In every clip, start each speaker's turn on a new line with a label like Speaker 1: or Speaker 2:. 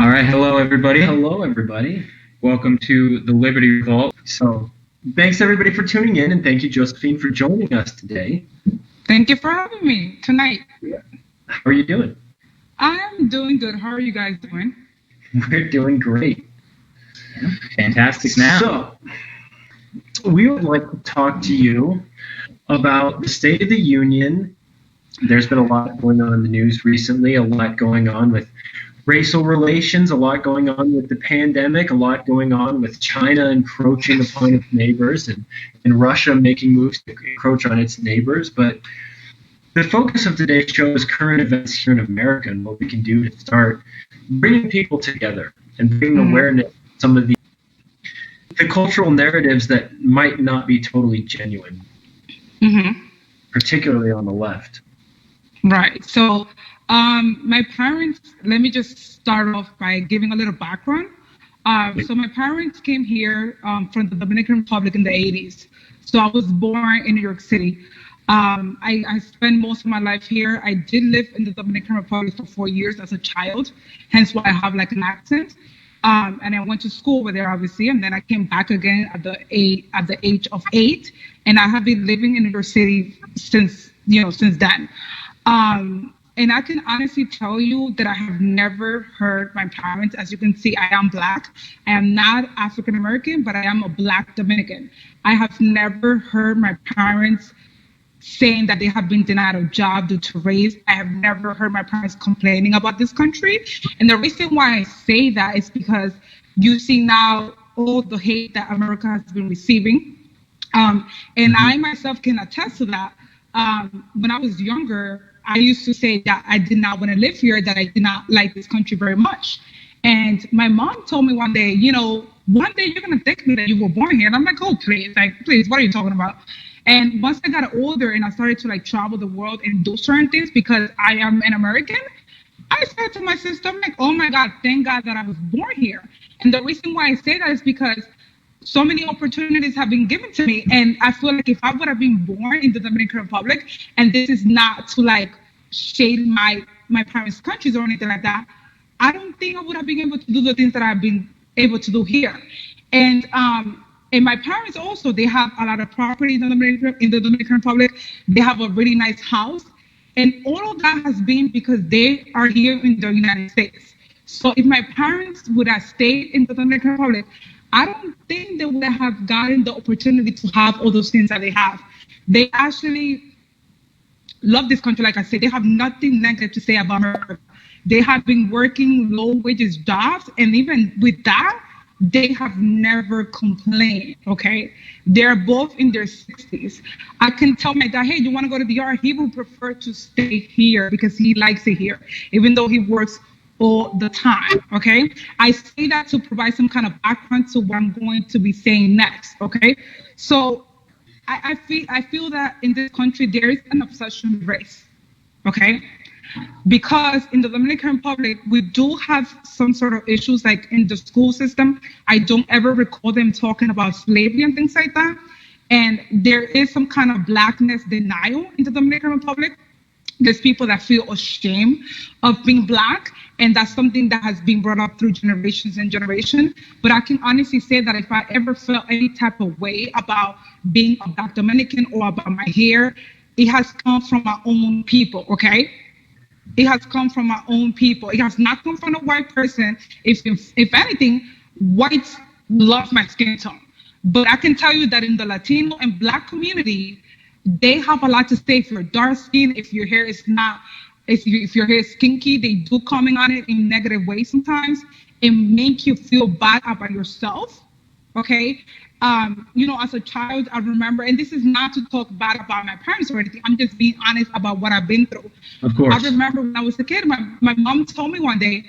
Speaker 1: All right, hello everybody.
Speaker 2: Hello, everybody.
Speaker 1: Welcome to the Liberty Vault.
Speaker 2: So, thanks everybody for tuning in, and thank you, Josephine, for joining us today.
Speaker 3: Thank you for having me tonight.
Speaker 2: How are you doing?
Speaker 3: I'm doing good. How are you guys doing?
Speaker 2: We're doing great.
Speaker 1: Fantastic now.
Speaker 2: So, we would like to talk to you about the State of the Union. There's been a lot going on in the news recently, a lot going on with racial relations, a lot going on with the pandemic, a lot going on with China encroaching upon its neighbors and Russia making moves to encroach on its neighbors. But the focus of today's show is current events here in America and what we can do to start bringing people together and bringing awareness to some of the cultural narratives that might not be totally genuine, particularly on the left.
Speaker 3: Right. So, my parents, let me just start off by giving a little background. So, my parents came here from the Dominican Republic in the 80s. So, I was born in New York City. I spent most of my life here. I did live in the Dominican Republic for 4 years as a child, hence why I have like an accent. And I went to school over there, obviously, and then I came back again at the age of 8, and I have been living in New York City since then. And I can honestly tell you that I have never heard my parents. As you can see, I am Black. I am not African American, but I am a Black Dominican. I have never heard my parents saying that they have been denied a job due to race. I have never heard my parents complaining about this country. And the reason why I say that is because you see now all the hate that America has been receiving. And I myself can attest to that. When I was younger, I used to say that I did not want to live here, that I did not like this country very much. And my mom told me one day, one day you're going to thank me that you were born here. And I'm like, oh, please, what are you talking about? And once I got older and I started to like travel the world and do certain things because I am an American, I said to my sister, I'm like, oh my God, thank God that I was born here. And the reason why I say that is because so many opportunities have been given to me. And I feel like if I would have been born in the Dominican Republic, and this is not to like shade my parents' countries or anything like that, I don't think I would have been able to do the things that I've been able to do here. And my parents also, they have a lot of property in the Dominican Republic. They have a really nice house. And all of that has been because they are here in the United States. So if my parents would have stayed in the Dominican Republic, I don't think they would have gotten the opportunity to have all those things that they have. They actually love this country. Like I said, they have nothing negative to say about America. They have been working low wages jobs. And even with that, they have never complained, okay? They're both in their 60s. I can tell my dad, hey, you want to go to the yard? He would prefer to stay here because he likes it here, even though he works all the time, okay? I say that to provide some kind of background to what I'm going to be saying next, okay? So I feel that in this country, there is an obsession with race, okay? Because in the Dominican Republic, we do have some sort of issues like in the school system. I don't ever recall them talking about slavery and things like that. And there is some kind of Blackness denial in the Dominican Republic. There's people that feel ashamed of being Black, and that's something that has been brought up through generations and generations. But I can honestly say that if I ever felt any type of way about being a Black Dominican or about my hair, it has come from my own people, okay? It has come from my own people. It has not come from a white person. If anything, whites love my skin tone. But I can tell you that in the Latino and Black community, they have a lot to say. If you're dark skin, if your hair is not, if your hair is kinky, they do comment on it in negative ways sometimes and make you feel bad about yourself. Okay. As a child, I remember, and this is not to talk bad about my parents or anything. I'm just being honest about what I've been through.
Speaker 2: Of course.
Speaker 3: I remember when I was a kid, my mom told me one day,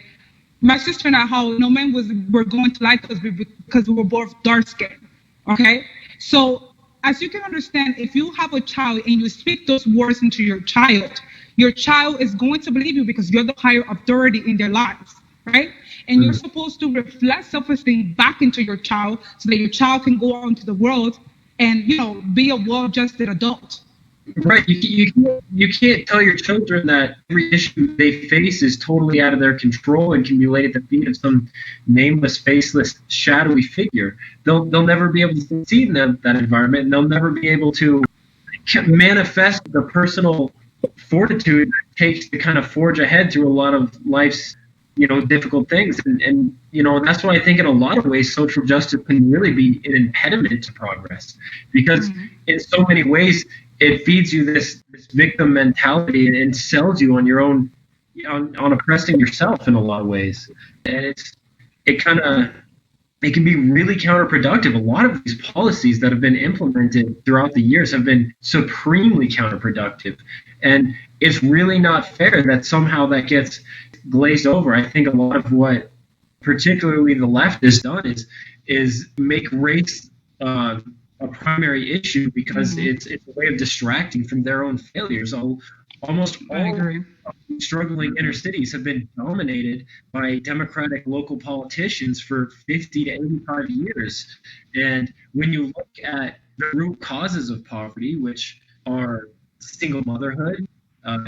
Speaker 3: my sister and I, how no man were going to like us because we were both dark skinned. Okay. So as you can understand, if you have a child and you speak those words into your child is going to believe you because you're the higher authority in their lives, right? And you're supposed to reflect self-esteem back into your child so that your child can go out into the world and, be a well-adjusted adult.
Speaker 2: Right. You can't tell your children that every issue they face is totally out of their control and can be laid at the feet of some nameless, faceless, shadowy figure. They'll never be able to succeed in that environment, and they'll never be able to manifest the personal fortitude it takes to kind of forge ahead through a lot of life's difficult things. And that's why I think in a lot of ways social justice can really be an impediment to progress, because in so many ways it feeds you this victim mentality and sells you on your own on oppressing yourself in a lot of ways. And it can be really counterproductive. A lot of these policies that have been implemented throughout the years have been supremely counterproductive. And it's really not fair that somehow that gets glazed over. I think a lot of what particularly the left has done is make race a primary issue because it's a way of distracting from their own failures. Almost all struggling inner cities have been dominated by Democratic local politicians for 50 to 85 years. And when you look at the root causes of poverty, which are single motherhood,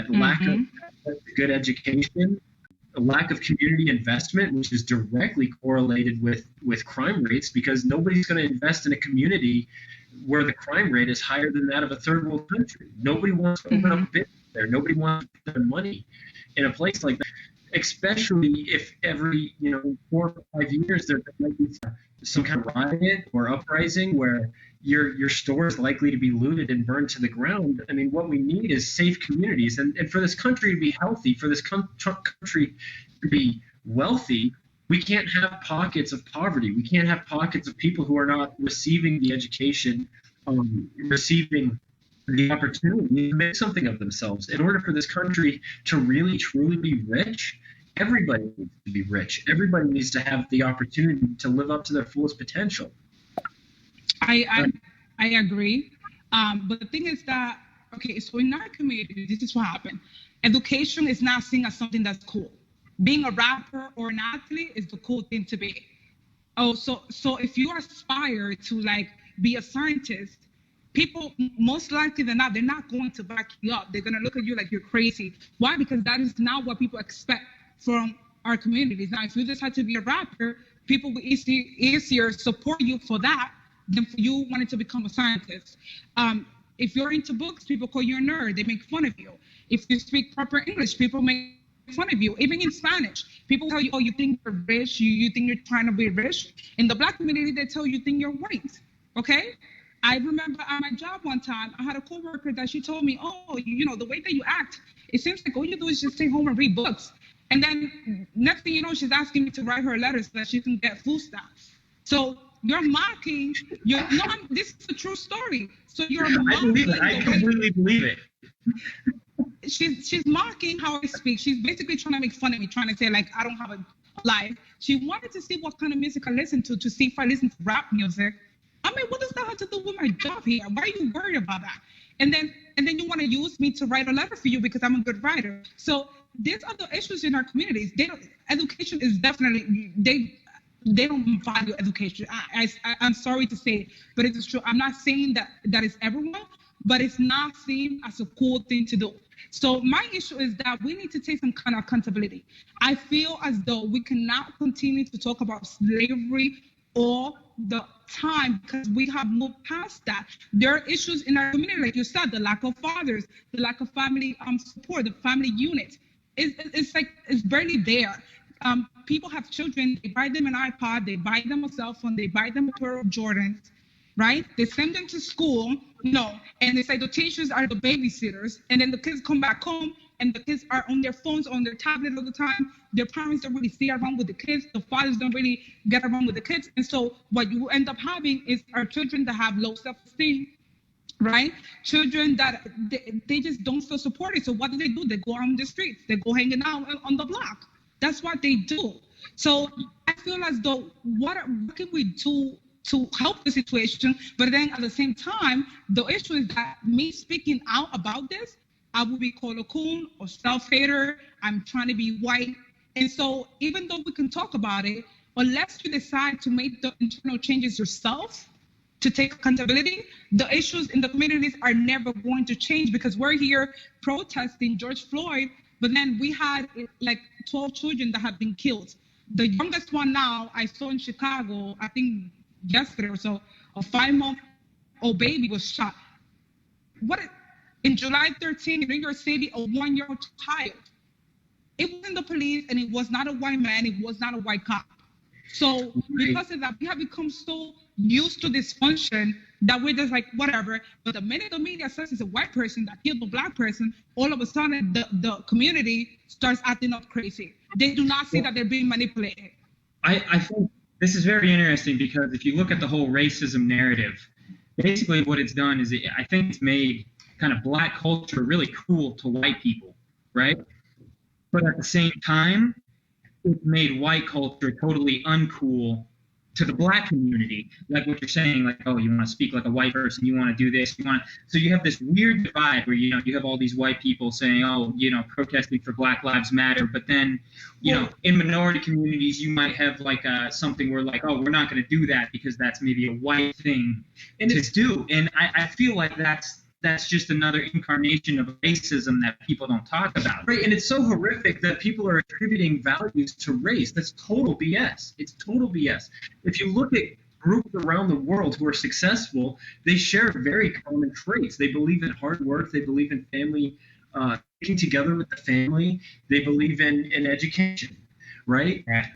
Speaker 2: lack of good education, a lack of community investment, which is directly correlated with crime rates, because nobody's going to invest in a community where the crime rate is higher than that of a third world country. Nobody wants to open up a business there. Nobody wants to put their money in a place like that, especially if every 4 or 5 years there might be some kind of riot or uprising where your store is likely to be looted and burned to the ground. I mean, what we need is safe communities, and for this country to be healthy, for this country to be wealthy, we can't have pockets of poverty. We can't have pockets of people who are not receiving the education, receiving the opportunity to make something of themselves. In order for this country to really truly be rich, everybody needs to be rich. Everybody needs to have the opportunity to live up to their fullest potential.
Speaker 3: I agree. But the thing is that, okay, so in our community, this is what happened. Education is not seen as something that's cool. Being a rapper or an athlete is the cool thing to be. Oh, so if you aspire to like be a scientist, people most likely than not, they're not going to back you up. They're going to look at you like you're crazy. Why? Because that is not what people expect from our communities. Now, if you decide to be a rapper, people will easier support you for that than for you wanting to become a scientist. If you're into books, people call you a nerd. They make fun of you. If you speak proper English, people make fun of you. Even in Spanish, people tell you, oh, you think you're rich, you think you're trying to be rich. In the Black community, they tell you think you're white, okay? I remember at my job one time, I had a coworker that she told me, oh, the way that you act, it seems like all you do is just stay home and read books. And then next thing you know, she's asking me to write her letters so that she can get food stamps. So you're mocking, this is a true story. So you're mocking.
Speaker 2: I believe it. I completely believe it.
Speaker 3: She's mocking how I speak. She's basically trying to make fun of me, trying to say like I don't have a life. She wanted to see what kind of music I listen to see if I listen to rap music. I mean, what does that have to do with my job here? Why are you worried about that? And then you want to use me to write a letter for you because I'm a good writer. So there's other issues in our communities. Education is definitely they don't value education. I'm sorry to say, but it is true. I'm not saying that is everyone, but it's not seen as a cool thing to do. So my issue is that we need to take some kind of accountability. I feel as though we cannot continue to talk about slavery all the time because we have moved past that. There are issues in our community, like you said, the lack of fathers, the lack of family support, the family unit. It's barely there. People have children, they buy them an iPod, they buy them a cell phone, they buy them a pair of Jordans, right? They send them to school, and they say the teachers are the babysitters, and then the kids come back home, and the kids are on their phones, on their tablet all the time. Their parents don't really stay around with the kids. The fathers don't really get around with the kids. And so what you end up having is our children that have low self-esteem, right? Children that they just don't feel supported. So what do? They go out on the streets. They go hanging out on the block. That's what they do. So I feel as though what can we do to help the situation? But then at the same time, the issue is that me speaking out about this, I will be called a coon or self-hater. I'm trying to be white. And so even though we can talk about it, unless you decide to make the internal changes yourself, to take accountability, the issues in the communities are never going to change because we're here protesting George Floyd, but then we had like 12 children that have been killed. The youngest one now I saw in Chicago, I think yesterday or so, a 5-month-old baby was shot. What in July 13 in New York City, a 1-year-old child. It wasn't the police, and it was not a white man. It was not a white cop. So because of that, we have become so used to dysfunction that we're just like, whatever. But the minute the media says it's a white person that killed a black person, all of a sudden the community starts acting up crazy. They do not see that they're being manipulated.
Speaker 1: I think this is very interesting because if you look at the whole racism narrative, basically what it's done is I think it's made kind of black culture really cool to white people, right? But at the same time, it made white culture totally uncool to the black community. Like what you're saying, like, oh, you want to speak like a white person, you want to do this, so you have this weird divide where, you have all these white people saying, oh, protesting for Black Lives Matter, but then, in minority communities, you might have like something where like, oh, we're not going to do that because that's maybe a white thing to do. And I feel like that's just another incarnation of racism that people don't talk about.
Speaker 2: Right, and it's so horrific that people are attributing values to race. That's total BS. It's total BS. If you look at groups around the world who are successful, they share very common traits. They believe in hard work. They believe in family, sticking together with the family. They believe in education, right?
Speaker 1: Right.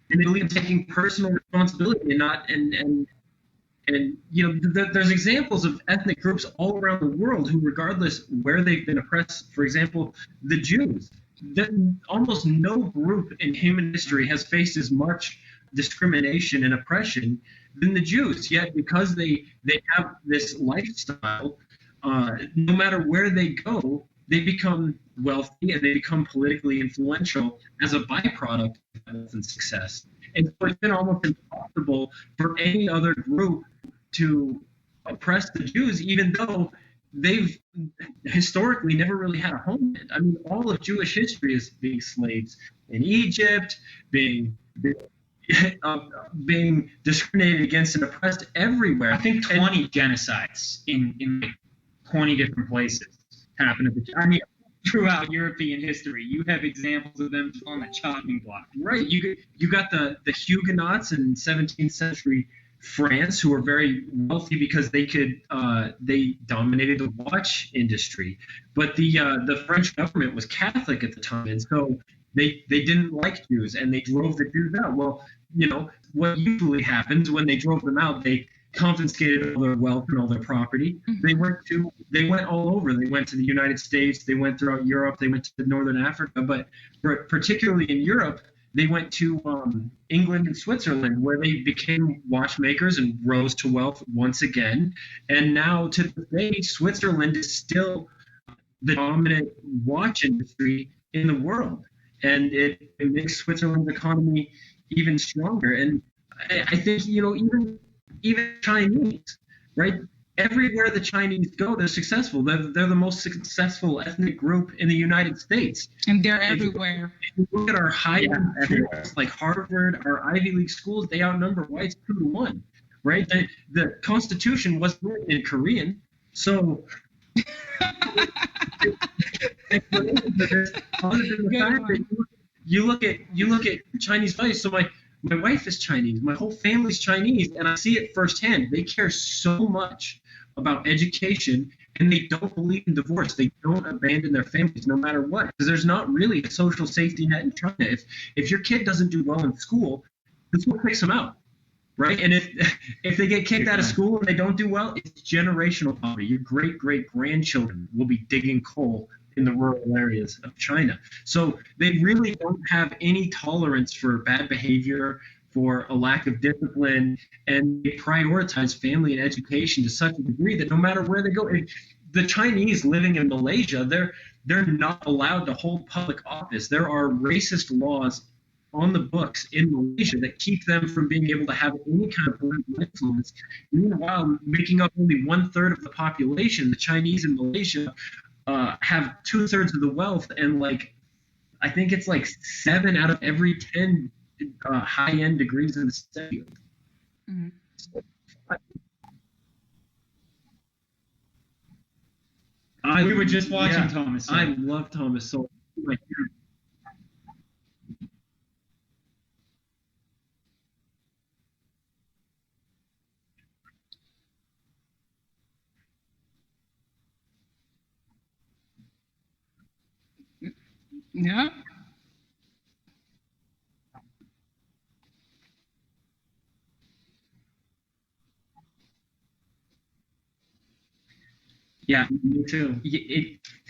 Speaker 2: And they believe in taking personal responsibility and not And there's examples of ethnic groups all around the world who, regardless where they've been oppressed, for example, the Jews, almost no group in human history has faced as much discrimination and oppression than the Jews. Yet, because they have this lifestyle, no matter where they go, they become wealthy and they become politically influential as a byproduct of wealth and success. And so it's been almost impossible for any other group to oppress the Jews, even though they've historically never really had a homeland. I mean, all of Jewish history is being slaves in Egypt, being discriminated against and oppressed everywhere.
Speaker 1: I think 20 genocides in like 20 different places happened. Throughout European history, you have examples of them on the chopping block.
Speaker 2: Right. You got the Huguenots in 17th century France, who were very wealthy because they dominated the watch industry. But the French government was Catholic at the time, and so they didn't like Jews, and they drove the Jews out. Well, what usually happens when they drove them out, they confiscated all their wealth and all their property.
Speaker 3: Mm-hmm.
Speaker 2: They went all over. They went to the United States. They went throughout Europe. They went to Northern Africa. But particularly in Europe, they went to England and Switzerland, where they became watchmakers and rose to wealth once again. And now to this day, Switzerland is still the dominant watch industry in the world. And it makes Switzerland's economy even stronger. And I think, even Chinese, right? Everywhere the Chinese go, they're successful. They're the most successful ethnic group in the United States.
Speaker 3: And they're everywhere.
Speaker 2: If you look at our high-end schools, like Harvard, our Ivy League schools, they outnumber whites 2-1, right? The Constitution was written in Korean, so... You look at Chinese values. So my wife is Chinese. My whole family's Chinese, and I see it firsthand. They care so much about education, and they don't believe in divorce. They don't abandon their families no matter what, because there's not really a social safety net in China. If your kid doesn't do well in school, the school kicks them out, right? And if they get kicked out of school and they don't do well, it's generational poverty. Your great-great-grandchildren will be digging coal in the rural areas of China. So they really don't have any tolerance for bad behavior, for a lack of discipline, and they prioritize family and education to such a degree that no matter where they go, the Chinese living in Malaysia, they're not allowed to hold public office. There are racist laws on the books in Malaysia that keep them from being able to have any kind of political influence. Meanwhile, making up only 1/3 of the population, the Chinese in Malaysia have 2/3 of the wealth, and I think it's 7 out of every 10 high-end degrees in the study.
Speaker 3: Mm-hmm.
Speaker 1: We were just watching Thomas Sowell.
Speaker 2: I love Thomas Sowell. Like,
Speaker 3: Yeah.
Speaker 1: Yeah,
Speaker 2: me too.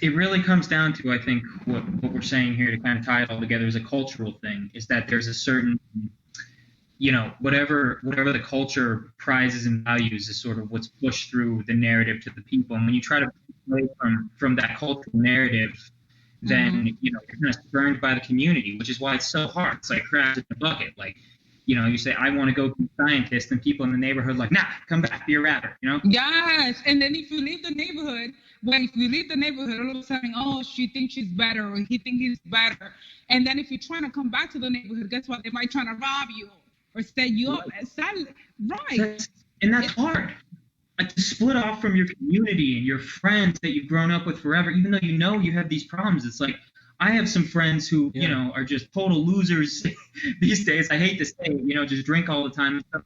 Speaker 1: it really comes down to, I think, what we're saying here to kind of tie it all together is a cultural thing. Is that there's a certain, whatever the culture prizes and values is sort of what's pushed through the narrative to the people. And when you try to break away from that cultural narrative, then you're kind of spurned by the community, which is why it's so hard. It's like crabs in a bucket. Like, you say I want to go be a scientist, and people in the neighborhood like, nah, come back, be a rapper.
Speaker 3: Yes, and then if you leave the neighborhood, all of a sudden, oh, she thinks she's better, or he thinks he's better. And then if you're trying to come back to the neighborhood, guess what? They might try to rob you or set you up. Right.
Speaker 1: And that's hard. Like, to split off from your community and your friends that you've grown up with forever, even though you have these problems. It's like, I have some friends who, are just total losers these days. I hate to say it, just drink all the time and stuff,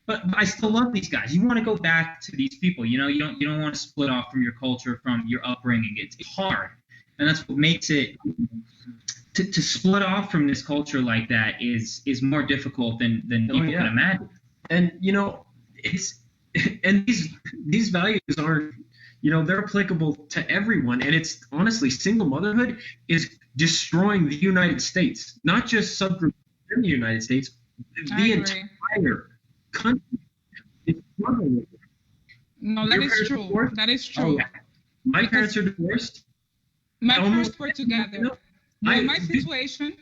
Speaker 1: but I still love these guys. You want to go back to these people, you don't want to split off from your culture, from your upbringing. It's hard. And that's what makes it, to split off from this culture like that is more difficult than people can imagine.
Speaker 2: And, and these values aren't, they're applicable to everyone. And it's honestly, single motherhood is destroying the United States, not just subgroups in the United States, the entire country is struggling with it.
Speaker 3: No, that is true. Divorced? That is true.
Speaker 2: Oh, yeah. My parents are divorced.
Speaker 3: My parents were together. My situation,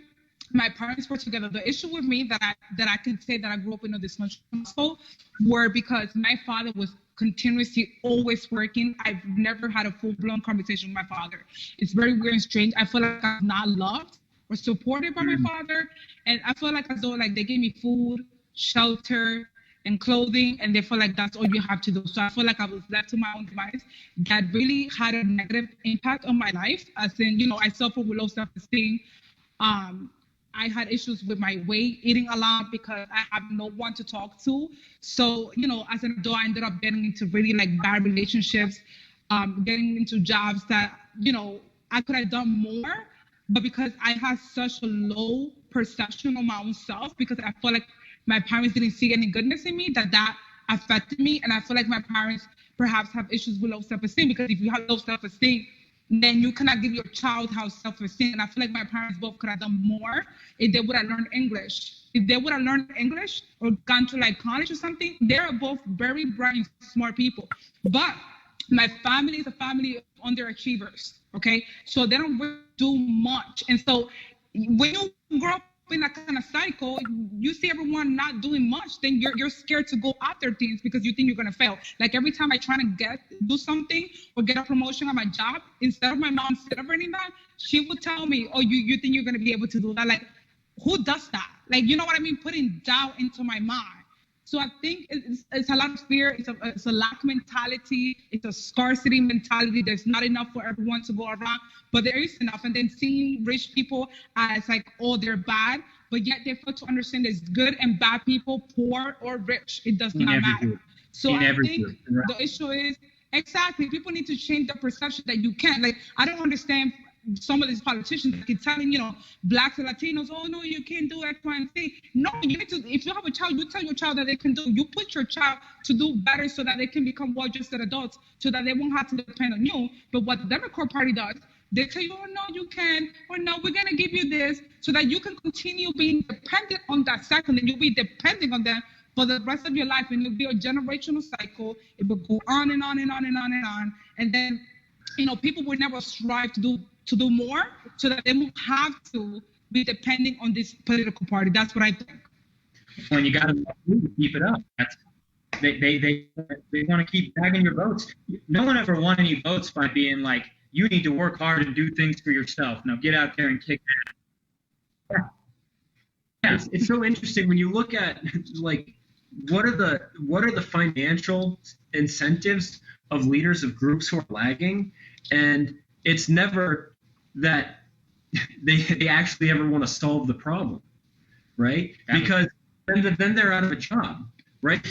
Speaker 3: my parents were together. The issue with me that I can say that I grew up in a dysfunctional household were because my father was continuously always working. I've never had a full-blown conversation with my father. It's very weird and strange. I feel like I'm not loved or supported by my father, and I feel like as though like they gave me food, shelter, and clothing, and they feel like that's all you have to do. So I feel like I was left to my own device. That really had a negative impact on my life, as in, I suffered with low self-esteem. I had issues with my weight, eating a lot because I have no one to talk to. So, as an adult, I ended up getting into really like bad relationships, getting into jobs that, I could have done more, but because I had such a low perception of my own self, because I felt like my parents didn't see any goodness in me, that affected me. And I feel like my parents perhaps have issues with low self-esteem, because if you have low self-esteem, then you cannot give your child how self-esteem. And I feel like my parents both could have done more if they would have learned English. If they would have learned English or gone to like college or something, they're both very bright and smart people. But my family is a family of underachievers, okay? So they don't really do much. And so when you grow up in that kind of cycle, you see everyone not doing much, then you're scared to go after things because you think you're gonna fail. Like every time I try to do something or get a promotion at my job, instead of my mom celebrating that, she would tell me, "Oh, you think you're gonna be able to do that?" Like, who does that? Like, you know what I mean? Putting doubt into my mind. So I think it's a lot of fear. It's a lack mentality. It's a scarcity mentality. There's not enough for everyone to go around, but there is enough. And then seeing rich people as like, oh, they're bad, but yet they fail to understand there's good and bad people, poor or rich. It does not matter. So I think the issue is, exactly, people need to change the perception that you can't. Like, I don't understand some of these politicians that keep telling, blacks and Latinos, oh no, you can't do X, Y, and Z. No, you need to, if you have a child, you tell your child that they can do. You put your child to do better so that they can become well-adjusted adults, so that they won't have to depend on you. But what the Democrat Party does, they tell you, oh no, you can, or no, we're gonna give you this, so that you can continue being dependent on that cycle, and you'll be depending on them for the rest of your life, and it'll be a generational cycle. It will go on and on and on and on and on, and then people will never strive to do more, so that they won't have to be depending on this political party. That's what I think.
Speaker 1: When you got to keep it up, they want to keep bagging your votes. No one ever won any votes by being like, you need to work hard and do things for yourself. Now get out there and kick ass.
Speaker 2: Yeah. It's so interesting when you look at like what are the financial incentives of leaders of groups who are lagging, And it's never that they actually ever want to solve the problem, right? Because then they're out of a job, right?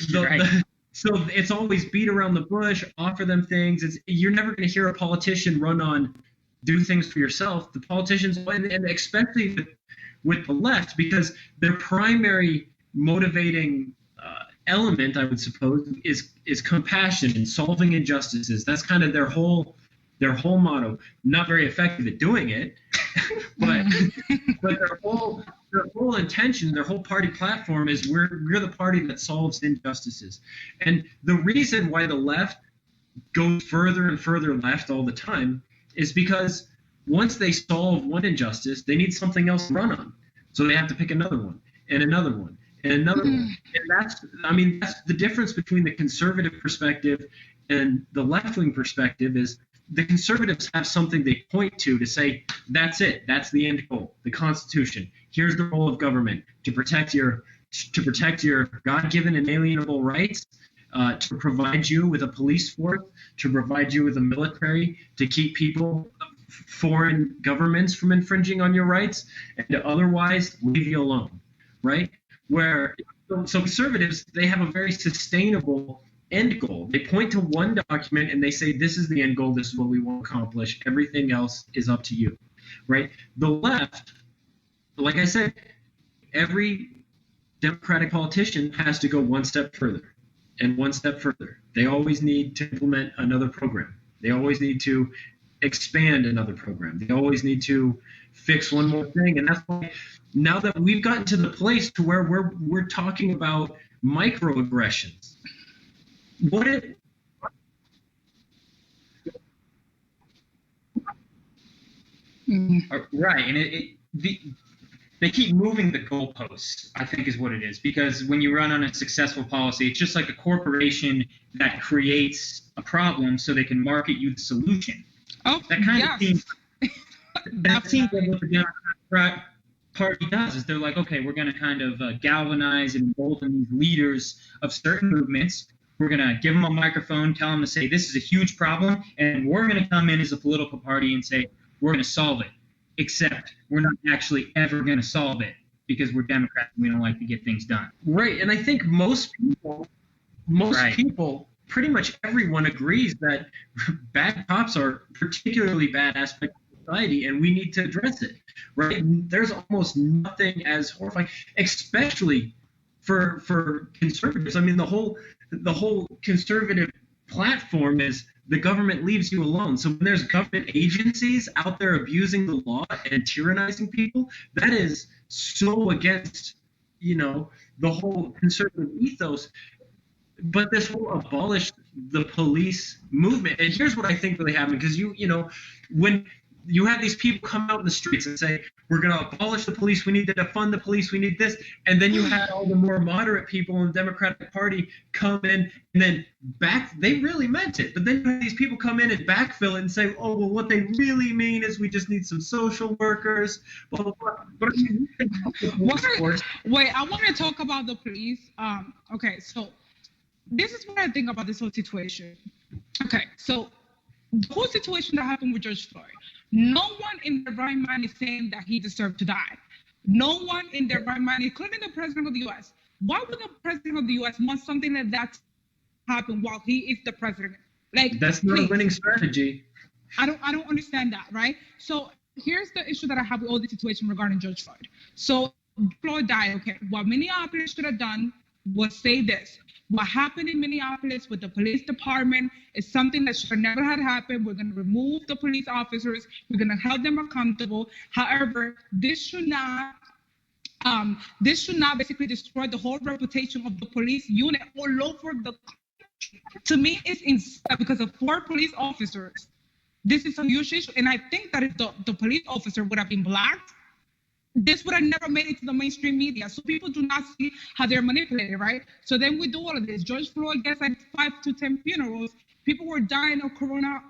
Speaker 2: So it's always beat around the bush, offer them things. You're never going to hear a politician run on do things for yourself. The politicians, and especially with the left, because their primary motivating element, I would suppose, is compassion and solving injustices. That's kind of their whole motto. Not very effective at doing it, but their whole intention, their whole party platform is we're the party that solves injustices. And the reason why the left goes further and further left all the time is because once they solve one injustice, they need something else to run on. So they have to pick another one and another one and another one. And that's the difference between the conservative perspective and the left-wing perspective is the conservatives have something they point to say, that's it, that's the end goal, the Constitution. Here's the role of government to protect your God-given and inalienable rights, to provide you with a police force, to provide you with a military, to keep foreign governments from infringing on your rights, and to otherwise leave you alone, right? So conservatives, they have a very sustainable end goal. They point to one document and they say, this is the end goal, this is what we want to accomplish, everything else is up to you, right? The left, like I said, every Democratic politician has to go one step further and one step further. They always need to implement another program. They always need to expand another program. They always need to fix one more thing. And that's why now that we've gotten to the place to where we're talking about microaggressions, right,
Speaker 1: and they keep moving the goalposts, I think is what it is, because when you run on a successful policy, it's just like a corporation that creates a problem so they can market you the solution.
Speaker 3: Oh,
Speaker 1: that kind of seems like what the Democratic Party does, is they're like, okay, we're going to kind of galvanize and embolden these leaders of certain movements. We're going to give them a microphone, tell them to say this is a huge problem, and we're going to come in as a political party and say we're going to solve it. Except we're not actually ever going to solve it because we're Democrats and we don't like to get things done.
Speaker 2: Right, and I think most people, pretty much everyone agrees that bad cops are particularly bad aspect of society and we need to address it, right? There's almost nothing as horrifying, especially for conservatives. I mean, the whole conservative platform is the government leaves you alone. So when there's government agencies out there abusing the law and tyrannizing people, that is so against, the whole conservative ethos. But this whole abolish the police movement, and here's what I think really happened, because when you have these people come out in the streets and say, we're going to abolish the police, we need to defund the police, we need this, and then you had all the more moderate people in the Democratic Party come in and then they really meant it, but then you had these people come in and backfill it and say, oh, well, what they really mean is we just need some social workers, blah, blah, blah. But
Speaker 3: wait, I want to talk about the police. Okay, so this is what I think about this whole situation. Okay, so the whole situation that happened with George Floyd, no one in their right mind is saying that he deserved to die. No one in their right mind, including the president of the U.S. Why would the president of the U.S. want something like that to happen while he is the president? Like,
Speaker 2: that's not a winning strategy.
Speaker 3: I don't understand that, right? So here's the issue that I have with all the situation regarding George Floyd. So Floyd died. Okay, what Minneapolis should have done was say this. What happened in Minneapolis with the police department is something that should have never had happened. We're going to remove the police officers. We're going to hold them accountable. However, this should not basically destroy the whole reputation of the police unit all over the country. To me, it's insane because of 4 police officers. This is a huge issue. And I think that if the police officer would have been black, this would have never made it to the mainstream media. So people do not see how they're manipulated, right? So then we do all of this. George Floyd gets like 5 to 10 funerals. People were dying of corona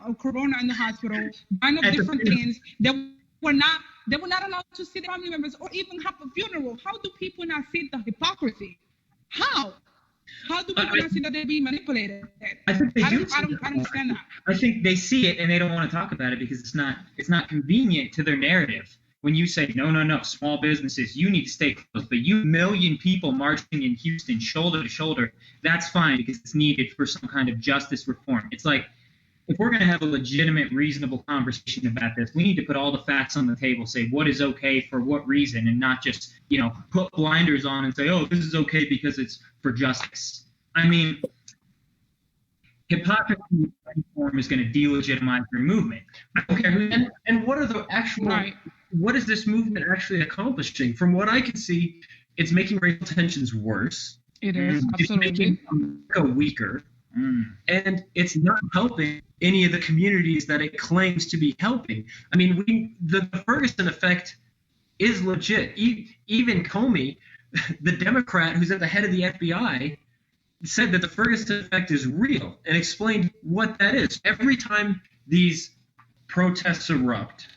Speaker 3: in the hospital, dying of different things. They were not allowed to see their family members or even have a funeral. How do people not see the hypocrisy? How? How do people not see that they're being manipulated?
Speaker 1: I think they do.
Speaker 3: I don't understand that.
Speaker 1: I think they see it and they don't want to talk about it because it's not convenient to their narrative. When you say no, small businesses, you need to stay close, but you million people marching in Houston shoulder to shoulder, that's fine because it's needed for some kind of justice reform. It's like, if we're going to have a legitimate, reasonable conversation about this, we need to put all the facts on the table, say what is okay for what reason, and not just, put blinders on and say, oh, this is okay because it's for justice. I mean, hypocrisy in any form is going to delegitimize your movement.
Speaker 2: Okay, and what are the actual?
Speaker 3: Right.
Speaker 2: What is this movement actually accomplishing? From what I can see, it's making racial tensions worse.
Speaker 3: It is,
Speaker 2: It's
Speaker 3: absolutely.
Speaker 2: making America weaker. And it's not helping any of the communities that it claims to be helping. I mean, the Ferguson effect is legit. Even Comey, the Democrat who's at the head of the FBI, said that the Ferguson effect is real and explained what that is. Every time these protests erupt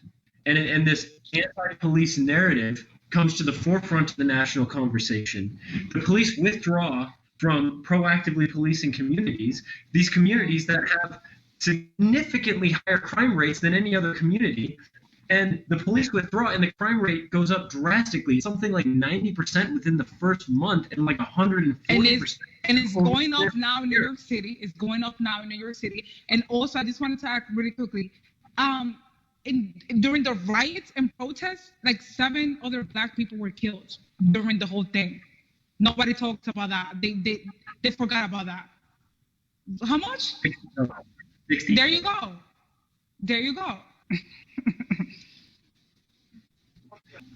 Speaker 2: and this anti-police narrative comes to the forefront of the national conversation, the police withdraw from proactively policing communities, these communities that have significantly higher crime rates than any other community, and the police withdraw and the crime rate goes up drastically, something like 90% within the first month and like 140%.
Speaker 3: And it's going up now in New York City. It's going up now in New York City. And also, I just want to talk really quickly. During the riots and protests, like 7 other black people were killed during the whole thing. Nobody talks about that. They forgot about that. How much?
Speaker 1: 60.
Speaker 3: There you go. There you go.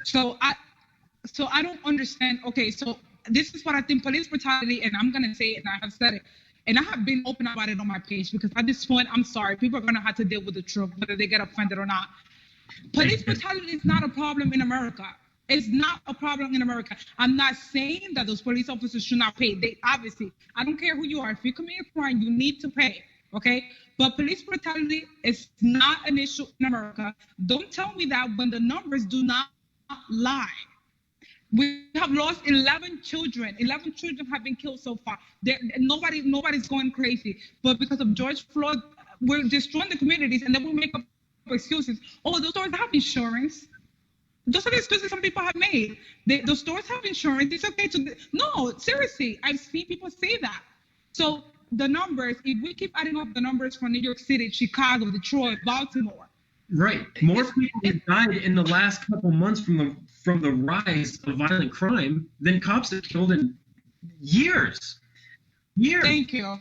Speaker 3: So I don't understand. Okay, so this is what I think police brutality, and I'm gonna say it, and I have said it, and I have been open about it on my page because at this point, I'm sorry, people are gonna have to deal with the truth, whether they get offended or not. Police brutality is not a problem in America. It's not a problem in America. I'm not saying that those police officers should not pay. They obviously, I don't care who you are. If you commit a crime, you need to pay. Okay? But police brutality is not an issue in America. Don't tell me that when the numbers do not lie. We have lost 11 children. 11 children have been killed so far. Nobody's going crazy. But because of George Floyd, we're destroying the communities, and then we make up excuses. Oh, those stores have insurance. Those are the excuses some people have made. The stores have insurance. It's okay to... No, seriously. I've seen people say that. So the numbers, if we keep adding up the numbers from New York City, Chicago, Detroit, Baltimore.
Speaker 2: Right. More people have died in the last couple months from the rise of violent crime than cops have killed in years.
Speaker 3: Thank you.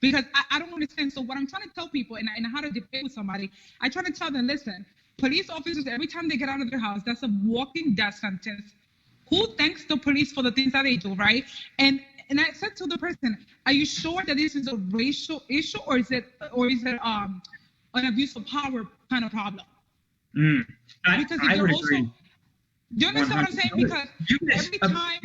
Speaker 3: Because I don't understand. So what I'm trying to tell people, and how to debate with somebody, I try to tell them, listen, police officers, every time they get out of their house, that's a walking death sentence. Who thanks the police for the things that they do, right? And I said to the person, are you sure that this is a racial issue, or is it an abuse of power kind of problem? Because if you're also, do you understand what I'm saying? Because every time,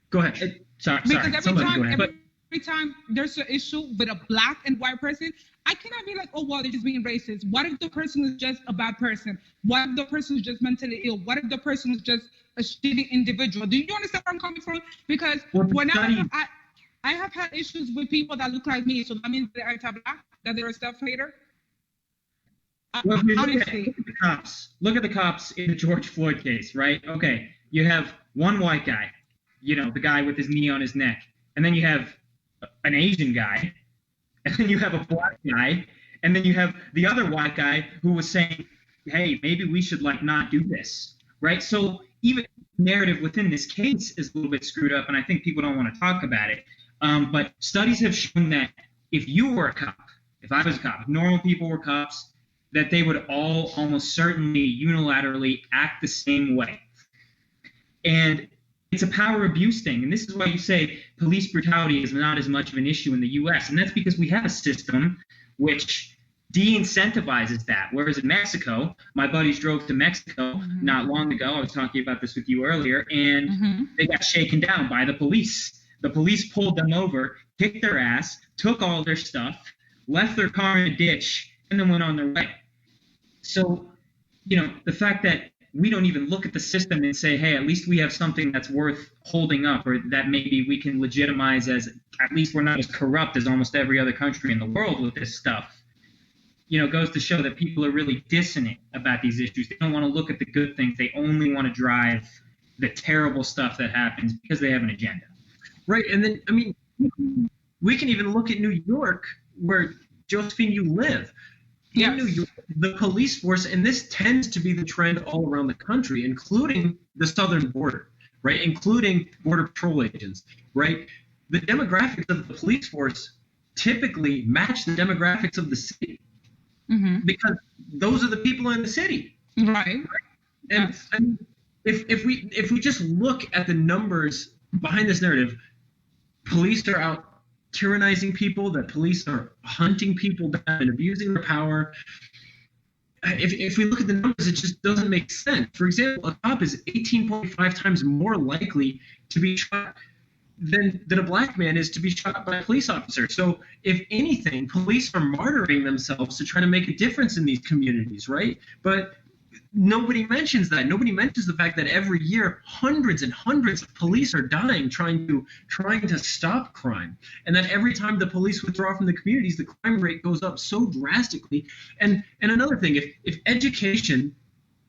Speaker 2: go ahead. Sorry.
Speaker 3: Because every time there's an issue with a black and white person, I cannot be like, oh, well, they're just being racist. What if the person is just a bad person? What if the person is just mentally ill? What if the person is just a shitty individual? Do you understand where I'm coming from? Because I have had issues with people that look like me, so that means they're anti-black, that they're a self-hater.
Speaker 1: Well, honestly, look at the cops in the George Floyd case, right? Okay, you have one white guy, the guy with his knee on his neck, and then you have an Asian guy, and then you have a black guy, and then you have the other white guy who was saying, hey, maybe we should not do this, right? So even narrative within this case is a little bit screwed up, and I think people don't want to talk about it. But studies have shown that if you were a cop, if I was a cop, if normal people were cops, that they would all almost certainly unilaterally act the same way. And it's a power abuse thing. And this is why you say police brutality is not as much of an issue in the U.S. And that's because we have a system which de-incentivizes that. Whereas in Mexico, my buddies drove to Mexico not long ago. I was talking about this with you earlier. And they got shaken down by the police. The police pulled them over, kicked their ass, took all their stuff, left their car in a ditch, and then went on their way. So, the fact that we don't even look at the system and say, hey, at least we have something that's worth holding up, or that maybe we can legitimize as, at least we're not as corrupt as almost every other country in the world with this stuff. Goes to show that people are really dissonant about these issues. They don't want to look at the good things. They only want to drive the terrible stuff that happens because they have an agenda.
Speaker 2: Right. And then, I mean, we can even look at New York, where, Josephine, you live. In New York, the police force, and this tends to be the trend all around the country, including the southern border, right? Including Border Patrol agents, right? The demographics of the police force typically match the demographics of the city. Mm-hmm. Because those are the people in the city,
Speaker 3: right?
Speaker 2: And
Speaker 3: yes.
Speaker 2: I mean, if we just look at the numbers behind this narrative, police are out tyrannizing people, that police are hunting people down and abusing their power. If we look at the numbers, it just doesn't make sense. For example, a cop is 18.5 times more likely to be shot than a black man is to be shot by a police officer. So if anything, police are martyring themselves to try to make a difference in these communities, right? But nobody mentions that. Nobody mentions the fact that every year hundreds and hundreds of police are dying trying to stop crime, and that every time the police withdraw from the communities, the crime rate goes up so drastically. And another thing, if education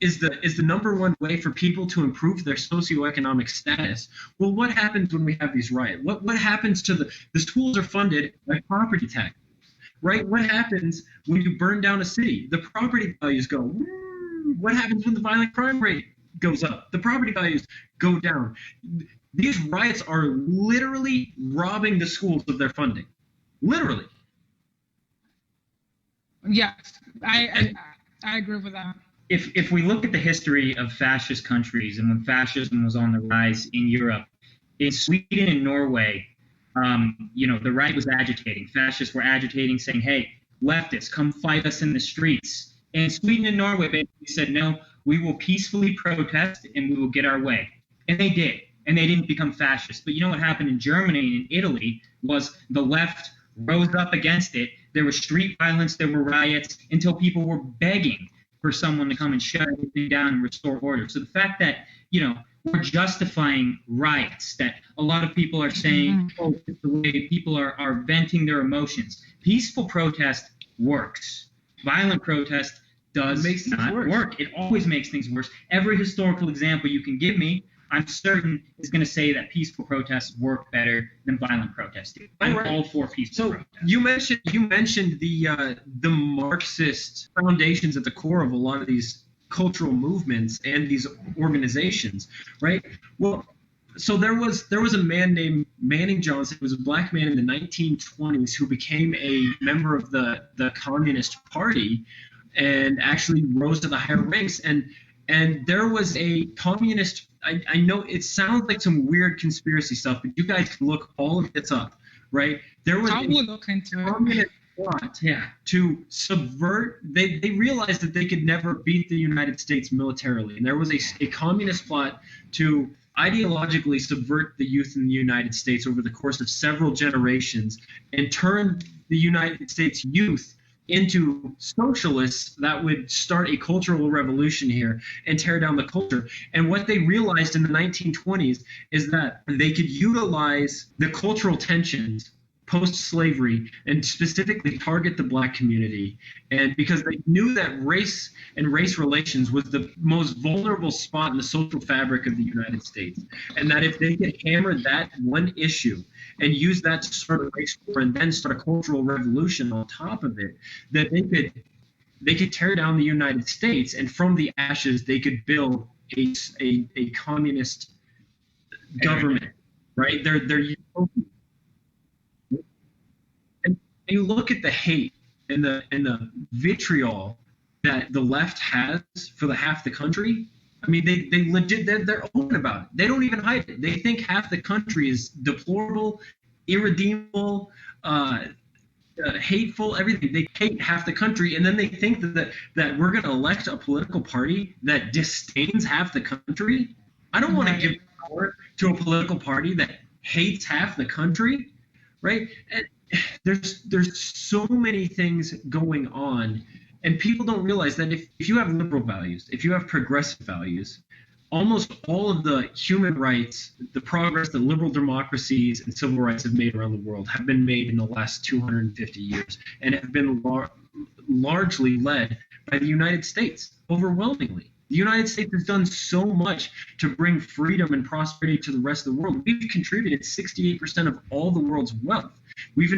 Speaker 2: is the number one way for people to improve their socioeconomic status, well, what happens when we have these riots? What happens to the schools are funded by property tax, right? What happens when you burn down a city? The property values go. What happens when the violent crime rate goes up? The property values go down. These riots are literally robbing the schools of their funding. Literally.
Speaker 3: Yes, I agree with that.
Speaker 1: If we look at the history of fascist countries and when fascism was on the rise in Europe, in Sweden and Norway, the right was agitating. Fascists were agitating, saying, hey, leftists, come fight us in the streets. And Sweden and Norway basically said, no, we will peacefully protest and we will get our way. And they did. And they didn't become fascist. But you know what happened in Germany and in Italy was the left rose up against it. There was street violence, there were riots, until people were begging for someone to come and shut everything down and restore order. So the fact that, we're justifying riots, that a lot of people are saying, oh, it's the way people are venting their emotions. Peaceful protest works. Violent protest does not work. It always makes things worse. Every historical example you can give me, I'm certain, is going to say that peaceful protests work better than violent protests do. I'm all for peaceful protests.
Speaker 2: You mentioned the Marxist foundations at the core of a lot of these cultural movements and these organizations, right? Well, so there was a man named Manning Johnson, who was a black man in the 1920s who became a member of the Communist Party and actually rose to the higher ranks. And there was a communist, I know it sounds like some weird conspiracy stuff, but you guys can look all of this up, right? There was
Speaker 3: I will look into it.
Speaker 2: Communist plot to subvert, they realized that they could never beat the United States militarily. And there was a communist plot to ideologically subvert the youth in the United States over the course of several generations and turn the United States youth into socialists that would start a cultural revolution here and tear down the culture. And what they realized in the 1920s is that they could utilize the cultural tensions post-slavery and specifically target the black community, and because they knew that race and race relations was the most vulnerable spot in the social fabric of the United States, and that if they could hammer that one issue and use that to start a race war and then start a cultural revolution on top of it, that they could tear down the United States, and from the ashes they could build a communist government, right? They're you look at the hate and the vitriol that the left has for half the country. I mean, they legit, they're open about it. They don't even hide it. They think half the country is deplorable, irredeemable, hateful, everything. They hate half the country, and then they think that we're going to elect a political party that disdains half the country. I don't want to give power to a political party that hates half the country, right? And there's so many things going on, And people don't realize that if you have liberal values, if you have progressive values, almost all of the human rights, the progress that liberal democracies and civil rights have made around the world have been made in the last 250 years and have been largely led by the United States, overwhelmingly. The United States has done so much to bring freedom and prosperity to the rest of the world. We've contributed 68% of all the world's wealth. We've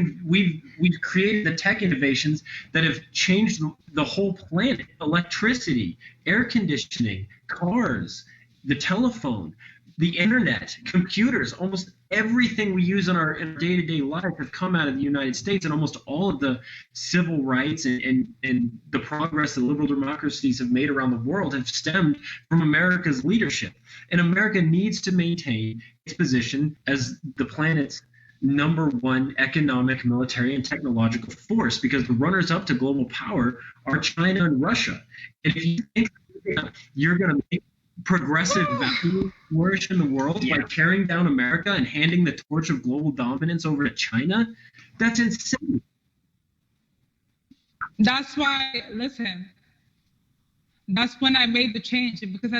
Speaker 2: created the tech innovations that have changed the whole planet: electricity, air conditioning, cars, the telephone, the internet, computers. Almost everything we use in our day-to-day life have come out of the United States, and almost all of the civil rights and the progress that liberal democracies have made around the world have stemmed from America's leadership. And America needs to maintain its position as the planet's #1 economic, military, and technological force, because the runners-up to global power are China and Russia. And if you think you're going to make progressive values flourish in the world by tearing down America and handing the torch of global dominance over to China, that's insane.
Speaker 3: That's why, listen, that's when I made the change, because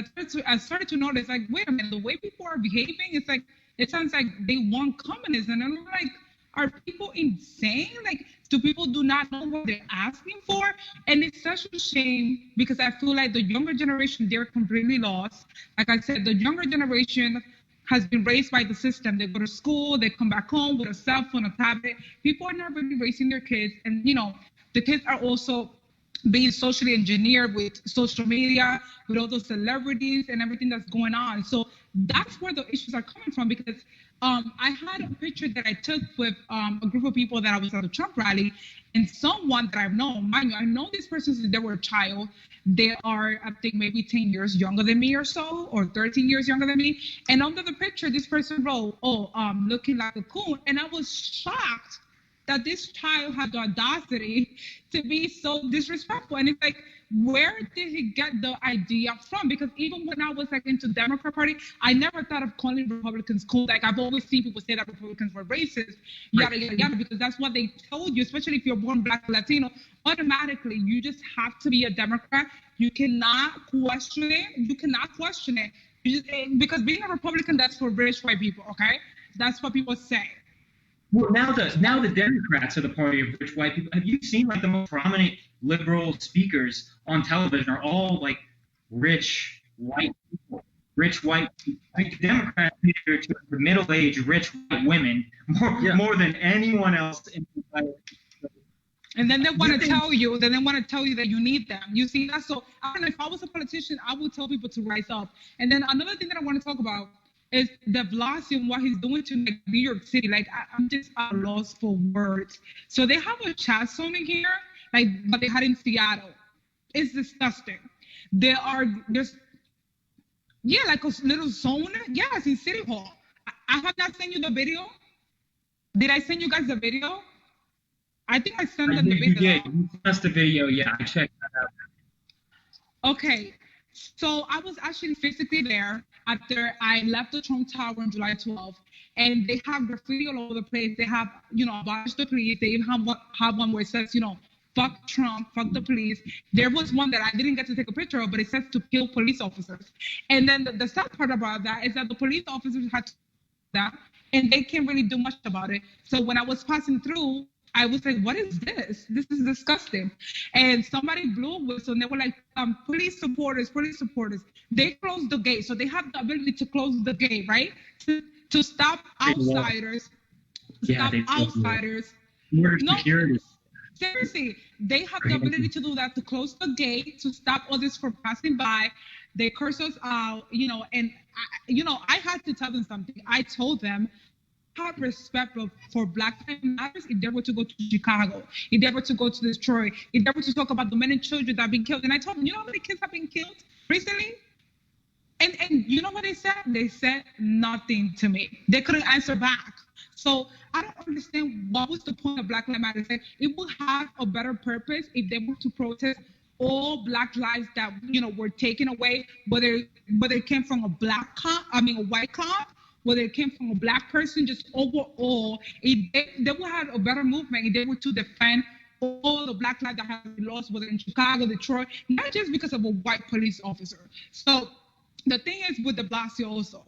Speaker 3: I started to notice, like, wait a minute, the way people are behaving, it's like, it sounds like they want communism. And I'm like, are people insane? Like, do people do not know what they're asking for? And it's such a shame, because I feel like the younger generation, they're completely lost. Like I said, the younger generation has been raised by the system. They go to school, they come back home with a cell phone, a tablet. People are not really raising their kids. And, the kids are also being socially engineered with social media, with all those celebrities and everything that's going on. So that's where the issues are coming from, because I had a picture that I took with a group of people that I was at the Trump rally, and someone that I've known, mind you, I know this person since they were a child. They are, I think, maybe 10 years younger than me or so, or 13 years younger than me. And under the picture, this person wrote, looking like a coon. And I was shocked that this child had the audacity to be so disrespectful. And it's like, where did he get the idea from? Because even when I was like into Democrat Party, I never thought of calling Republicans cool. Like, I've always seen people say that Republicans were racist, yada, yada, yada, because that's what they told you, especially if you're born Black or Latino. Automatically, you just have to be a Democrat. You cannot question it. You cannot question it. Because being a Republican, that's for rich white people, okay? That's what people say.
Speaker 1: Well, now the Democrats are the party of rich white people. Have you seen, like, the most prominent liberal speakers on television are all like rich white people? Rich white people. I think the Democrats cater to the middle-aged rich white women more than anyone else in the entire.
Speaker 3: And then they want to tell you. That you need them. You see that? So I don't know, if I was a politician, I would tell people to rise up. And then another thing that I want to talk about is de Blasio and what he's doing to New York City. Like, I'm just at a loss for words. So they have a chat zone in here, like what they had in Seattle. It's disgusting. There are just, like a little zone. Yes, in City Hall. I have not sent you the video. Did I send you guys the video? I think I sent them the video.
Speaker 1: Yeah, you sent us the video. Yeah, I checked that out.
Speaker 3: Okay. So I was actually physically there after I left the Trump Tower on July 12th, and they have graffiti all over the place. They have, abolish the police. They even have one where it says, fuck Trump, fuck the police. There was one that I didn't get to take a picture of, but it says to kill police officers. And then the sad part about that is that the police officers had to do that, and they can't really do much about it. So when I was passing through, I was like, what is this? This is disgusting. And somebody blew a whistle, and they were like, police supporters. They closed the gate. So they have the ability to close the gate, right? To stop outsiders.
Speaker 1: Security.
Speaker 3: Seriously, they have the ability to do that, to close the gate, to stop others from passing by. They curse us out, and, I had to tell them something. I told them, have respect for Black Lives Matter if they were to go to Chicago, if they were to go to Detroit, if they were to talk about the men and children that have been killed. And I told them, you know how many kids have been killed recently? And you know what they said? They said nothing to me. They couldn't answer back. So I don't understand what was the point of Black Lives Matter. It would have a better purpose if they were to protest all Black lives that were taken away, whether it came from a white cop, whether it came from a Black person, just overall, they would have a better movement if they were to defend all the black lives that have been lost, whether in Chicago, Detroit, not just because of a white police officer. So the thing is with de Blasio also,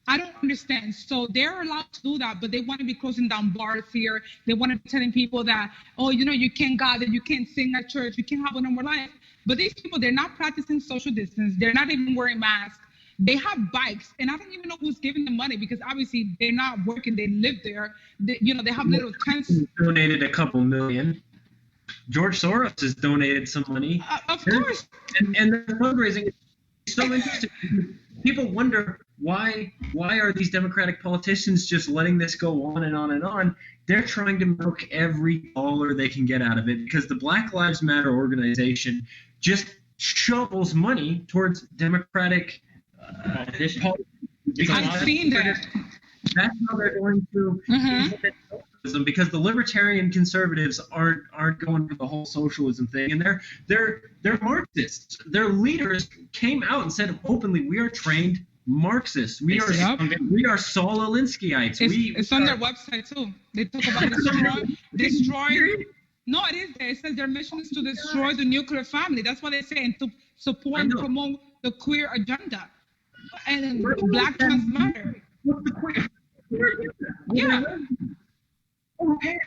Speaker 3: I don't understand. So they're allowed to do that, but they want to be closing down bars here. They want to be telling people that, oh, you can't gather, you can't sing at church, you can't have a normal life. But these people, they're not practicing social distance. They're not even wearing masks. They have bikes, and I don't even know who's giving them money because obviously they're not working. They live there. They have little tents.
Speaker 2: Donated a couple million. George Soros has donated some money.
Speaker 3: Of course.
Speaker 2: And the fundraising is so interesting. People wonder why are these Democratic politicians just letting this go on and on and on? They're trying to milk every dollar they can get out of it because the Black Lives Matter organization just shovels money towards Democratic politicians.
Speaker 3: I've seen that.
Speaker 2: That's how they're going to implement socialism because the libertarian conservatives aren't going for the whole socialism thing, and they're Marxists. Their leaders came out and said openly, "We are trained Marxists. We are Saul Alinsky'ites."
Speaker 3: It's on their website too. They talk about destroy. No, it is there. It says their mission is to destroy the nuclear family. That's what they say, and to support and promote the queer agenda and Black Lives Matter.
Speaker 2: What's the queer?
Speaker 3: Yeah.
Speaker 1: Okay,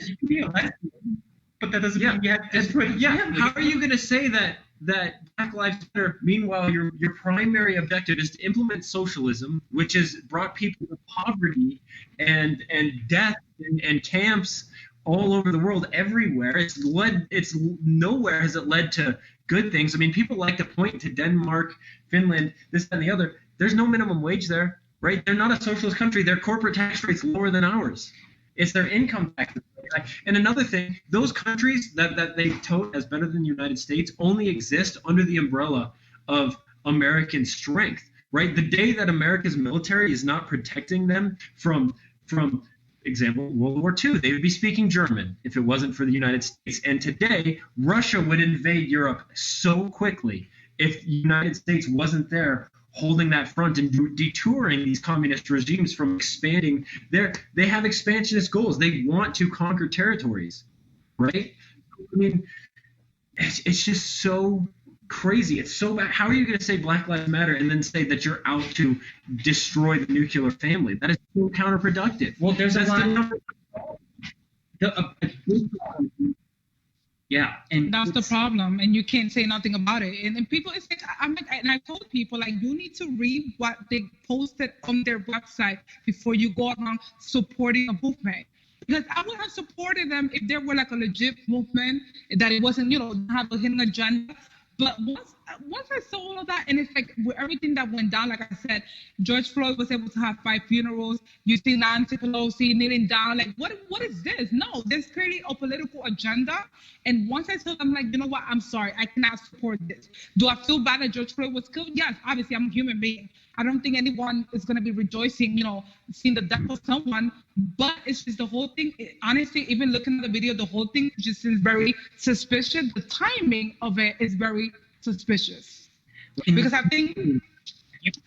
Speaker 1: but that doesn't mean you have to destroy the family.
Speaker 2: How are you going to say that Black Lives Matter? Meanwhile, your primary objective is to implement socialism, which has brought people to poverty and death and camps all over the world, everywhere. It's nowhere has it led to good things. I mean, people like to point to Denmark, Finland, this and the other. There's no minimum wage there, right? They're not a socialist country. Their corporate tax rate's lower than ours. It's their income tax. And another thing, those countries that they tout as better than the United States only exist under the umbrella of American strength, right? The day that America's military is not protecting them from example, World War II, they would be speaking German if it wasn't for the United States. And today, Russia would invade Europe so quickly if the United States wasn't there holding that front and detouring these communist regimes from expanding. They have expansionist goals. They want to conquer territories, right? I mean, it's just so crazy. It's so bad. How are you going to say Black Lives Matter and then say that you're out to destroy the nuclear family? That is so counterproductive.
Speaker 1: Well, there's yeah, and
Speaker 3: that's the problem, and you can't say nothing about it. And people, it's like and I told people like you need to read what they posted on their website before you go around supporting a movement. Because I would have supported them if there were like a legit movement that it wasn't, have a hidden agenda. But once I saw all of that, and it's like with everything that went down, like I said, George Floyd was able to have 5 funerals. You see Nancy Pelosi kneeling down. Like, what is this? No, there's clearly a political agenda. And once I saw them, I'm like, you know what? I'm sorry. I cannot support this. Do I feel bad that George Floyd was killed? Yes, obviously, I'm a human being. I don't think anyone is going to be rejoicing, seeing the death of someone. But it's just the whole thing. Honestly, even looking at the video, the whole thing just is very suspicious. The timing of it is very suspicious. Because I think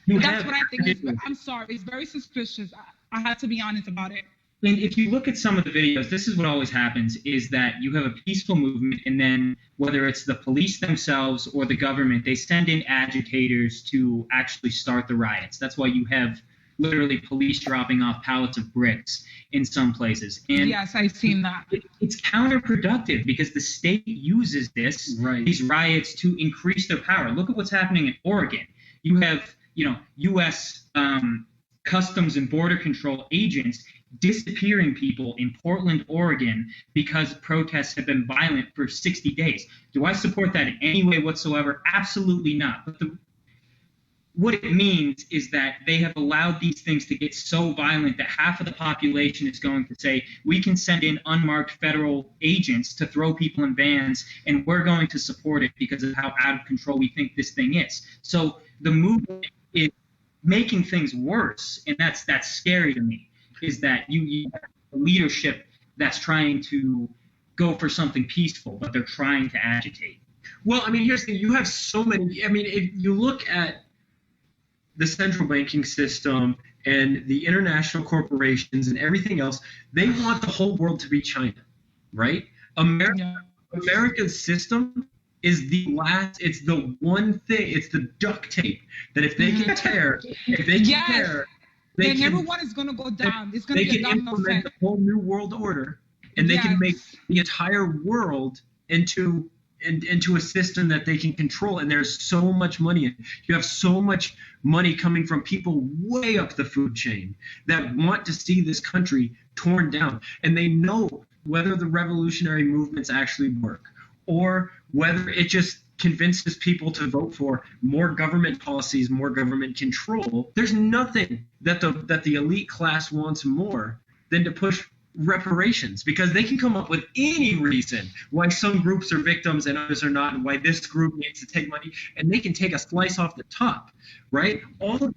Speaker 3: that's what I think. I'm sorry. It's very suspicious. I have to be honest about it.
Speaker 1: And if you look at some of the videos, this is what always happens, is that you have a peaceful movement, and then whether it's the police themselves or the government, they send in agitators to actually start the riots. That's why you have literally police dropping off pallets of bricks in some places. And
Speaker 3: yes, I've seen that.
Speaker 1: It's counterproductive because the state uses these riots to increase their power. Look at what's happening in Oregon. You have, U.S. Customs and Border Control agents disappearing people in Portland, Oregon, because protests have been violent for 60 days. Do I support that in any way whatsoever? Absolutely not. But what it means is that they have allowed these things to get so violent that half of the population is going to say, we can send in unmarked federal agents to throw people in vans, and we're going to support it because of how out of control we think this thing is. So the movement is making things worse, and that's scary to me, is that you have leadership that's trying to go for something peaceful, but they're trying to agitate.
Speaker 2: Well, I mean, here's the thing. You have so many. I mean, if you look at the central banking system and the international corporations and everything else, they want the whole world to be China, right? America America's system is it's the one thing, it's the duct tape that if they can tear,
Speaker 3: then everyone is going to go down. It's going to be a domino
Speaker 2: implement
Speaker 3: effect.
Speaker 2: a whole new world order, and they can make the entire world into a system that they can control. And there's so much money in it. You have so much money coming from people way up the food chain that want to see this country torn down, and they know whether the revolutionary movements actually work or whether it just convinces people to vote for more government policies, more government control. There's nothing that the elite class wants more than to push reparations, because they can come up with any reason why some groups are victims and others are not, and why this group needs to take money, and they can take a slice off the top, right? All of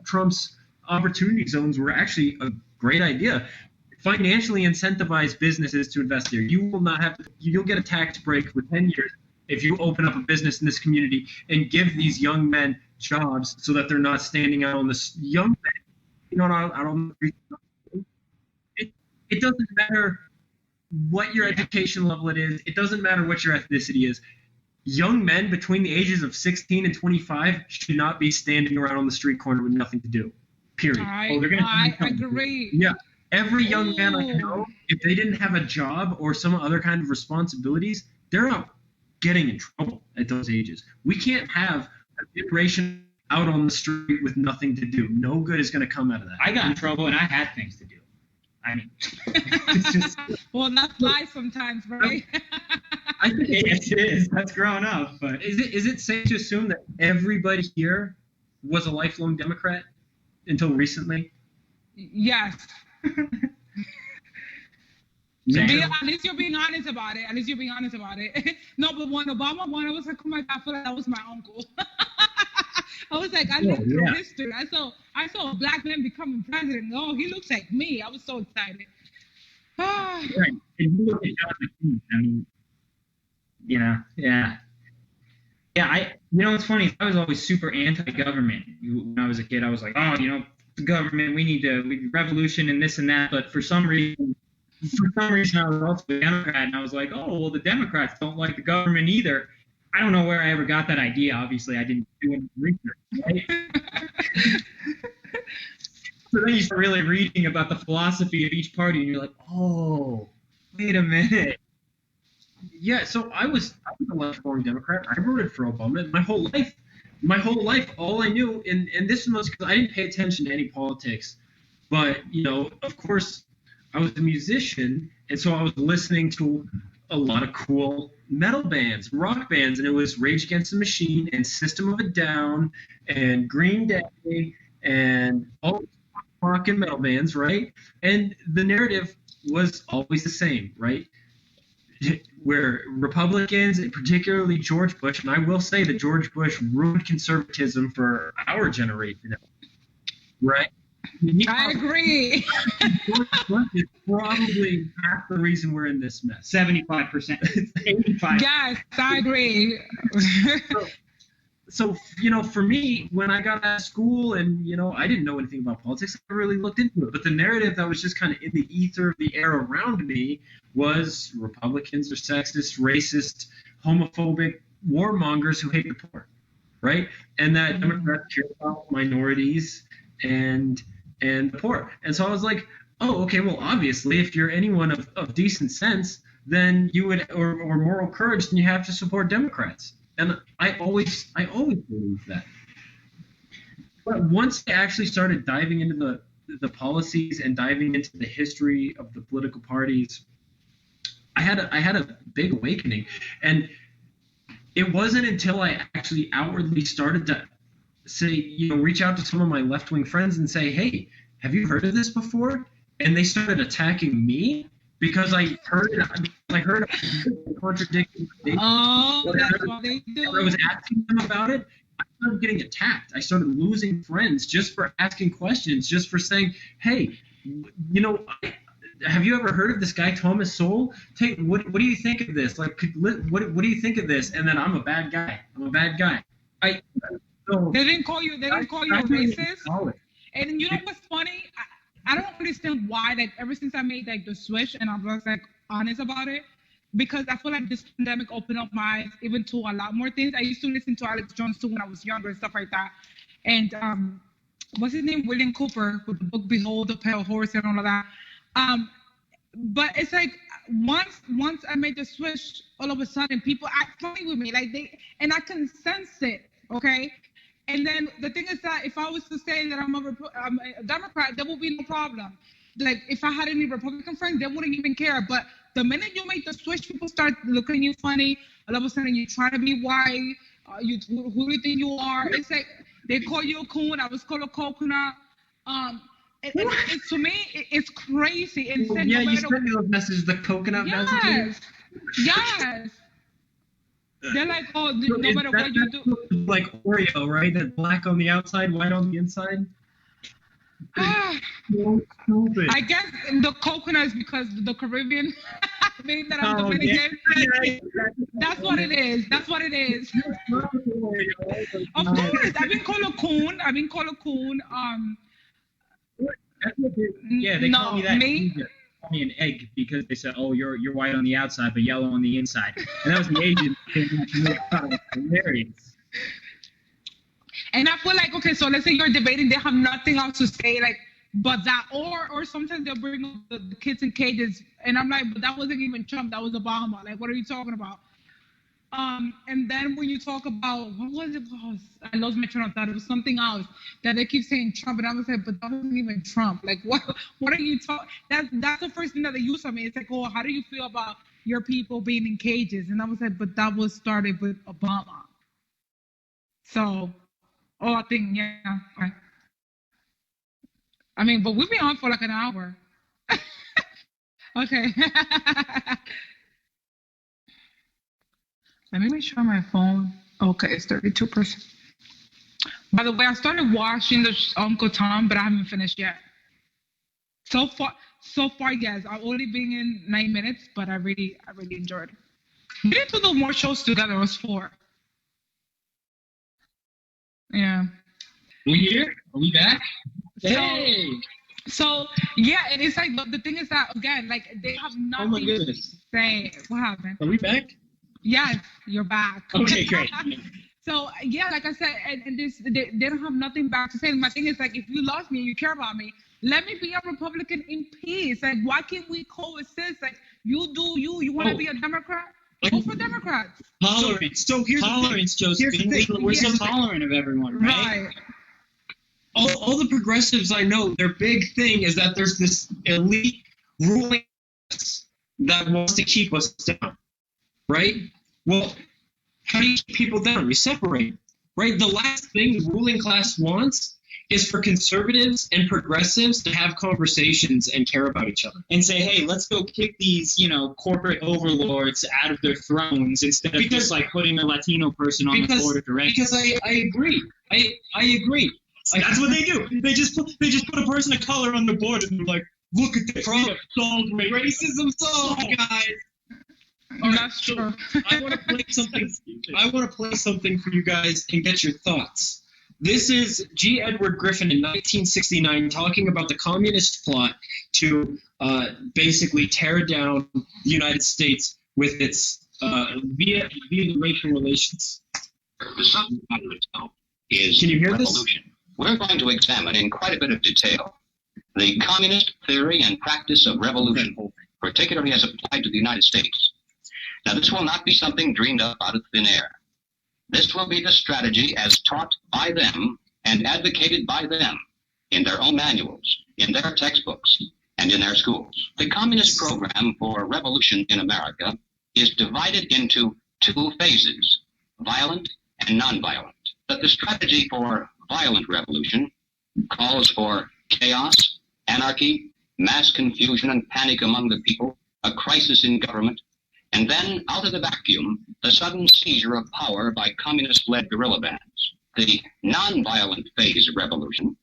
Speaker 2: Trump's opportunity zones were actually a great idea. Financially incentivize businesses to invest here. You'll get a tax break for 10 years if you open up a business in this community and give these young men jobs so that they're not standing out on this young men. Out on the street. It doesn't matter what your education level it is. It doesn't matter what your ethnicity is. Young men between the ages of 16 and 25 should not be standing around on the street corner with nothing to do. Period.
Speaker 3: I agree.
Speaker 2: Yeah. Every young man I know, if they didn't have a job or some other kind of responsibilities, they're not getting in trouble at those ages. We can't have a generation out on the street with nothing to do. No good is going to come out of that.
Speaker 1: I got in trouble and I had things to do. I mean, it's just.
Speaker 3: Well, that's life sometimes, right?
Speaker 1: I think it is. That's growing up. But
Speaker 2: is it safe to assume that everybody here was a lifelong Democrat until recently?
Speaker 3: Yes. At least you're being honest about it. No, but when Obama won, I was like, oh my God, I feel like that was my uncle. I was like, I lived through history. I saw a black man becoming president. Oh, he looks like me. I was so excited.
Speaker 1: Right. And you look at John McCain. I mean, yeah. It's funny. I was always super anti-government. When I was a kid, I was like, the government, we need revolution and this and that. But for some reason, I was also a Democrat, and I was like, oh, well, the Democrats don't like the government either. I don't know where I ever got that idea. Obviously, I didn't do any research, right? So then you start really reading about the philosophy of each party, and you're like, oh, wait a minute.
Speaker 2: Yeah, so I was a lifelong Democrat. I voted for Obama my whole life. All I knew, and this was because I didn't pay attention to any politics, but of course, I was a musician, and so I was listening to a lot of cool metal bands, rock bands, and it was Rage Against the Machine and System of a Down and Green Day and all rock and metal bands, right? And the narrative was always the same, right? Where Republicans, and particularly George Bush, and I will say that George Bush ruined conservatism for our generation, right?
Speaker 3: I agree.
Speaker 2: George Bush is probably half the reason we're in this mess.
Speaker 1: 75%. 85%.
Speaker 3: Yes, I agree.
Speaker 2: So, for me, when I got out of school and, I didn't know anything about politics, I really looked into it. But the narrative that was just kind of in the ether of the air around me was Republicans are sexist, racist, homophobic, warmongers who hate the poor, right? And that Democrats care about minorities and the poor. And so I was like, oh, okay, well, obviously, if you're anyone of decent sense, then you would, or moral courage, then you have to support Democrats. And I always believed that. But once I actually started diving into the policies and diving into the history of the political parties, I had a big awakening. And it wasn't until I actually outwardly started to say, reach out to some of my left-wing friends and say, hey, have you heard of this before? And they started attacking me because I heard a contradiction.
Speaker 3: Oh, that's what they do.
Speaker 2: I was asking them about it. I started getting attacked. I started losing friends just for asking questions, just for saying, hey, have you ever heard of this guy Thomas Sowell? What do you think of this? Like, what do you think of this? And then I'm a bad guy.
Speaker 3: They didn't call you a racist. And you know what's funny? I don't understand why. Like ever since I made like the switch, and I was like honest about it, because I feel like this pandemic opened up my eyes even to a lot more things. I used to listen to Alex Jones too when I was younger and stuff like that. And what's his name? William Cooper with the book Behold the Pale Horse and all of that. But it's like once I made the switch, all of a sudden people act funny with me, like and I can sense it, okay? And then the thing is that if I was to say that I'm a Democrat, there would be no problem. Like if I had any Republican friends, they wouldn't even care. But the minute you make the switch, people start looking at you funny. All of a sudden, you're trying to be white. Who do you think you are? It's like they call you a coon. I was called a coconut. It's to me, it's crazy. And
Speaker 2: well, yeah, you sent me those messages, the coconut messages.
Speaker 3: Yes. They're like, oh, so no matter what you do.
Speaker 2: Like Oreo, right? That's black on the outside, white on the inside. So stupid.
Speaker 3: I guess the coconut is because the Caribbean, meaning that I'm Dominican. Yeah. That's what it is. That's what it is. Of course, I've been called a coon.
Speaker 1: Yeah, they call me that. They call me an egg because they said, "Oh, you're white on the outside but yellow on the inside," and that was the Asian thing. Hilarious.
Speaker 3: And I feel like, okay, so let's say you're debating, they have nothing else to say, like, but that, or sometimes they'll bring up the kids in cages, and I'm like, but that wasn't even Trump, that was Obama. Like, what are you talking about? And then when you talk about, what was it? Oh, I lost my train of thought. It was something else that they keep saying Trump, and I was like, but that wasn't even Trump. Like, what are you talking? That's the first thing that they use on me. It's like, oh, how do you feel about your people being in cages? And I was like, but that was started with Obama. So, I think, yeah. Okay. I mean, but we've been on for like an hour. Okay. Let me make sure my phone. Okay, it's 32%. By the way, I started watching the Uncle Tom, but I haven't finished yet. So far, yes. I've only been in 9 minutes, but I really enjoyed it. We need to do more shows together. It was 4. Yeah.
Speaker 1: We here? Are we back? Hey.
Speaker 3: So yeah, and it's like the thing is that again, like they have nothing to say. What happened?
Speaker 1: Are we back?
Speaker 3: Yes, you're back.
Speaker 1: Okay, great.
Speaker 3: So yeah, like I said, and this they don't have nothing back to say. My thing is like, if you love me and you care about me, let me be a Republican in peace. Like, why can't we coexist? Like, you do you want to be a Democrat? Go for Democrats.
Speaker 1: Tolerance. So here's tolerance, Josephine. We're so tolerant of everyone, right? All the progressives I know, their big thing is that there's this elite ruling class that wants to keep us down, right? Well, how do you keep people down? You separate, right? The last thing the ruling class wants is for conservatives and progressives to have conversations and care about each other. And say, hey, let's go kick these, corporate overlords out of their thrones instead of just like putting a Latino person on the board of directors. Because I agree. I agree. That's what they do. They just put a person of color on the board and they're like, look at the problem solved, racism solved, guys.
Speaker 3: Right, that's true.
Speaker 1: I want to play something for you guys and get your thoughts. This is G. Edward Griffin in 1969 talking about the communist plot to basically tear down the United States with its via the racial relations.
Speaker 4: The subject matter itself is
Speaker 1: Can you hear
Speaker 4: revolution.
Speaker 1: This?
Speaker 4: We're going to examine in quite a bit of detail the communist theory and practice of revolution, particularly as applied to the United States. Now, this will not be something dreamed up out of thin air. This will be the strategy as taught by them and advocated by them in their own manuals, in their textbooks, and in their schools. The communist program for revolution in America is divided into 2 phases, violent and nonviolent. But the strategy for violent revolution calls for chaos, anarchy, mass confusion and panic among the people, a crisis in government, and then, out of the vacuum, the sudden seizure of power by communist-led guerrilla bands. The nonviolent phase of revolution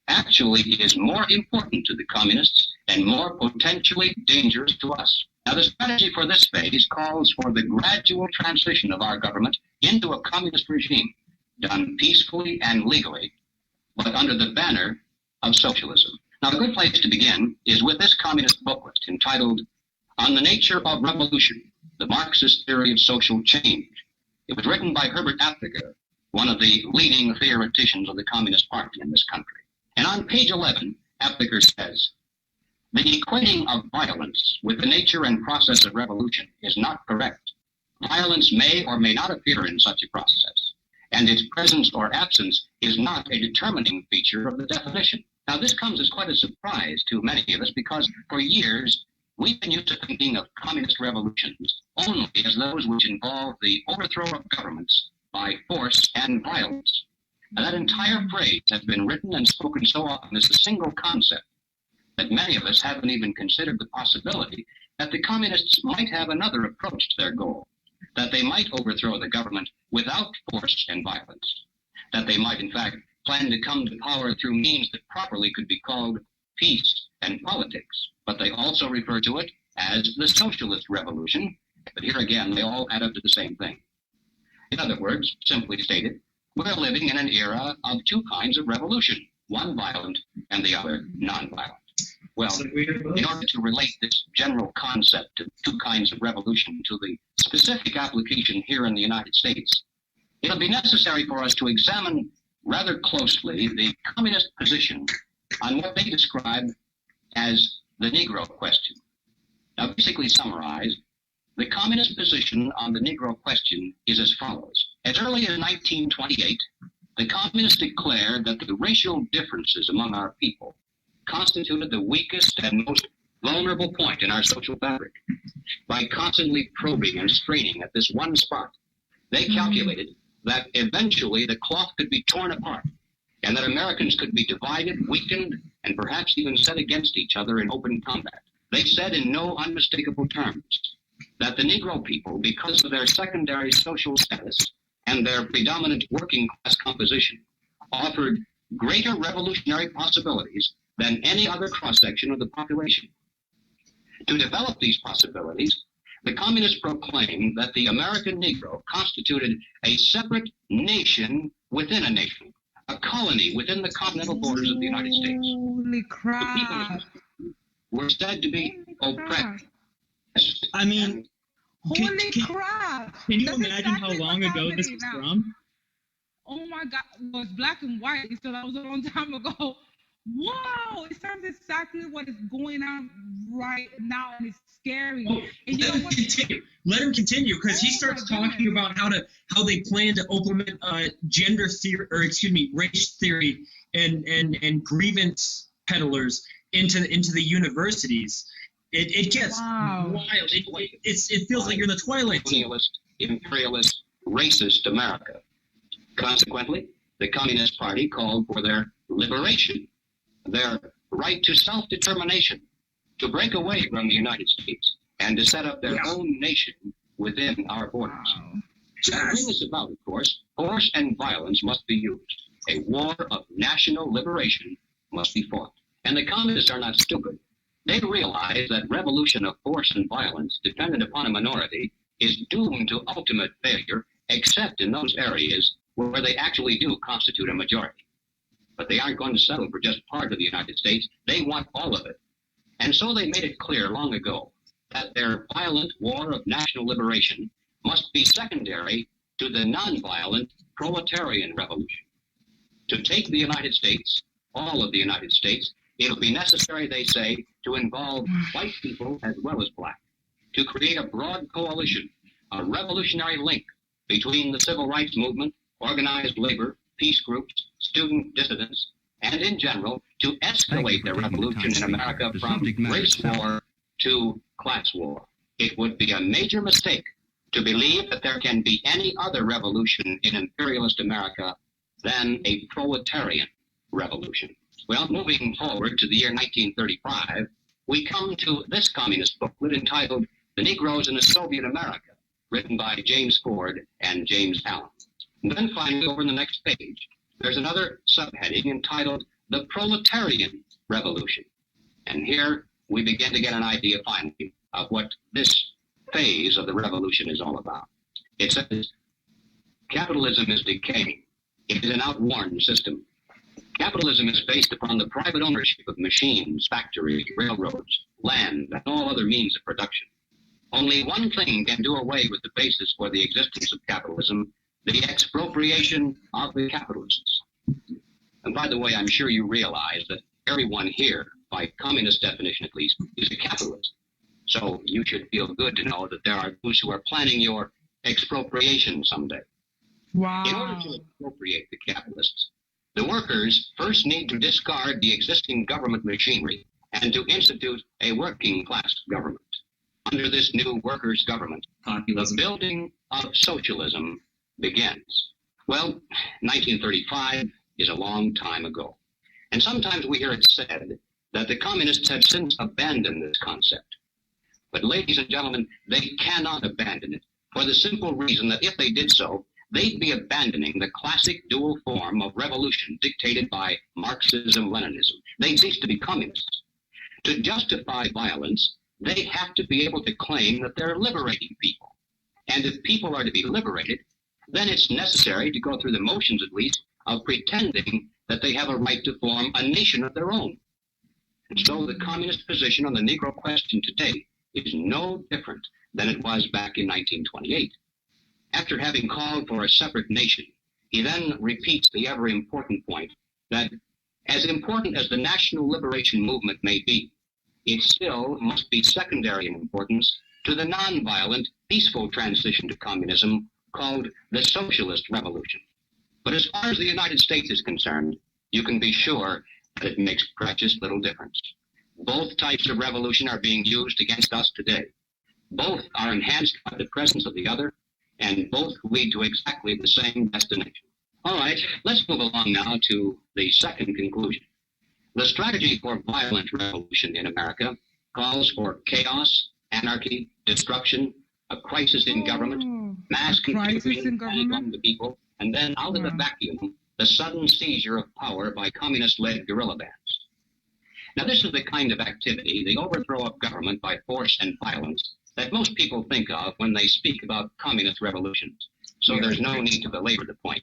Speaker 4: actually is more important to the communists and more potentially dangerous to us. Now, the strategy for this phase calls for the gradual transition of our government into a communist regime, done peacefully and legally, but under the banner of socialism. Now, a good place to begin is with this communist booklet entitled On the Nature of Revolution, the Marxist Theory of Social Change. It was written by Herbert Aptheker, one of the leading theoreticians of the Communist Party in this country. And on page 11, Aptheker says, the equating of violence with the nature and process of revolution is not correct. Violence may or may not appear in such a process, and its presence or absence is not a determining feature of the definition. Now, this comes as quite a surprise to many of us because for years we've been used to thinking of communist revolutions only as those which involve the overthrow of governments by force and violence. Now, that entire phrase has been written and spoken so often as a single concept that many of us haven't even considered the possibility that the communists might have another approach to their goal, that they might overthrow the government without force and violence, that they might, in fact, plan to come to power through means that properly could be called peace and politics. But they also refer to it as the socialist revolution, but here again, they all add up to the same thing. In other words, simply stated, we're living in an era of two kinds of revolution, one violent and the other nonviolent. Well, in order to relate this general concept of two kinds of revolution to the specific application here in the United States, it'll be necessary for us to examine rather closely the communist position on what they describe as the Negro question. Now, basically summarized, the communist position on the Negro question is as follows. As early as 1928, the communists declared that the racial differences among our people constituted the weakest and most vulnerable point in our social fabric. By constantly probing and straining at this one spot, they calculated that eventually the cloth could be torn apart and that Americans could be divided, weakened, and perhaps even set against each other in open combat. They said in no unmistakable terms that the Negro people, because of their secondary social status and their predominant working class composition, offered greater revolutionary possibilities than any other cross-section of the population. To develop these possibilities, the communists proclaimed that the American Negro constituted a separate nation within a nation, a colony within the continental borders of the United States.
Speaker 3: Holy crap.
Speaker 4: The people were said to be oppressed.
Speaker 1: I mean,
Speaker 3: Holy crap.
Speaker 1: Can you
Speaker 3: That's
Speaker 1: imagine
Speaker 3: exactly
Speaker 1: how long
Speaker 3: what's
Speaker 1: ago this
Speaker 3: happening
Speaker 1: was
Speaker 3: now.
Speaker 1: from?
Speaker 3: Oh my God, well, it's black and white, so that was a long time ago. Wow, it sounds exactly what is going on right now, and it's scary.
Speaker 2: Oh,
Speaker 3: And you know what?
Speaker 2: Let him continue, because he
Speaker 3: Oh,
Speaker 2: starts
Speaker 3: my
Speaker 2: talking
Speaker 3: goodness.
Speaker 2: about how they plan to implement gender theory, or excuse me, race theory and grievance peddlers into the universities. It gets
Speaker 3: Wow.
Speaker 2: wild. It feels like you're in the Twilight Zone.
Speaker 4: Colonialist, imperialist, racist America. Consequently, the Communist Party called for their liberation, their right to self-determination, to break away from the United States and to set up their own nation within our borders.
Speaker 3: Wow.
Speaker 4: To bring this about, of course, force and violence must be used. A war of national liberation must be fought. And the communists are not stupid. They realize that revolution of force and violence dependent upon a minority is doomed to ultimate failure, except in those areas where they actually do constitute a majority. But they aren't going to settle for just part of the United States. They want all of it. And so they made it clear long ago that their violent war of national liberation must be secondary to the nonviolent proletarian revolution. To take the United States, all of the United States, it'll be necessary, they say, to involve white people as well as black, to create a broad coalition, a revolutionary link between the civil rights movement, organized labor, peace groups, student dissidents, and in general, to escalate the revolution in America from race war to class war. It would be a major mistake to believe that there can be any other revolution in imperialist America than a proletarian revolution. Well, moving forward to the year 1935, we come to this communist booklet entitled The Negroes in a Soviet America, written by James Ford and James Allen. And then finally, over in the next page, there's another subheading entitled The Proletarian Revolution. And here we begin to get an idea finally of what this phase of the revolution is all about. It says, capitalism is decaying. It is an outworn system. Capitalism is based upon the private ownership of machines, factories, railroads, land, and all other means of production. Only one thing can do away with the basis for the existence of capitalism: the expropriation of the capitalists. And by the way, I'm sure you realize that everyone here, by communist definition at least, is a capitalist. So you should feel good to know that there are those who are planning your expropriation someday.
Speaker 3: Wow.
Speaker 4: In order to expropriate the capitalists, the workers first need to discard the existing government machinery and to institute a working class government. Under this new workers' government, the building of socialism begins. Well, 1935 is a long time ago. And sometimes we hear it said that the communists have since abandoned this concept. But ladies and gentlemen, they cannot abandon it for the simple reason that if they did so, they'd be abandoning the classic dual form of revolution dictated by Marxism-Leninism. They'd cease to be communists. To justify violence, they have to be able to claim that they're liberating people. And if people are to be liberated, then it's necessary to go through the motions, at least, of pretending that they have a right to form a nation of their own. And so the communist position on the Negro question today is no different than it was back in 1928. After having called for a separate nation, he then repeats the ever-important point that as important as the national liberation movement may be, it still must be secondary in importance to the nonviolent, peaceful transition to communism called the socialist revolution. But as far as the United States is concerned, you can be sure that it makes precious little difference. Both types of revolution are being used against us today. Both are enhanced by the presence of the other, and both lead to exactly the same destination. All right, let's move along now to the second conclusion. The strategy for violent revolution in America calls for chaos, anarchy, destruction, a crisis in government, mass confusion among the people, and then out of the vacuum, the sudden seizure of power by communist-led guerrilla bands. Now, this is the kind of activity, the overthrow of government by force and violence, that most people think of when they speak about communist revolutions. So there's no need to belabor the point.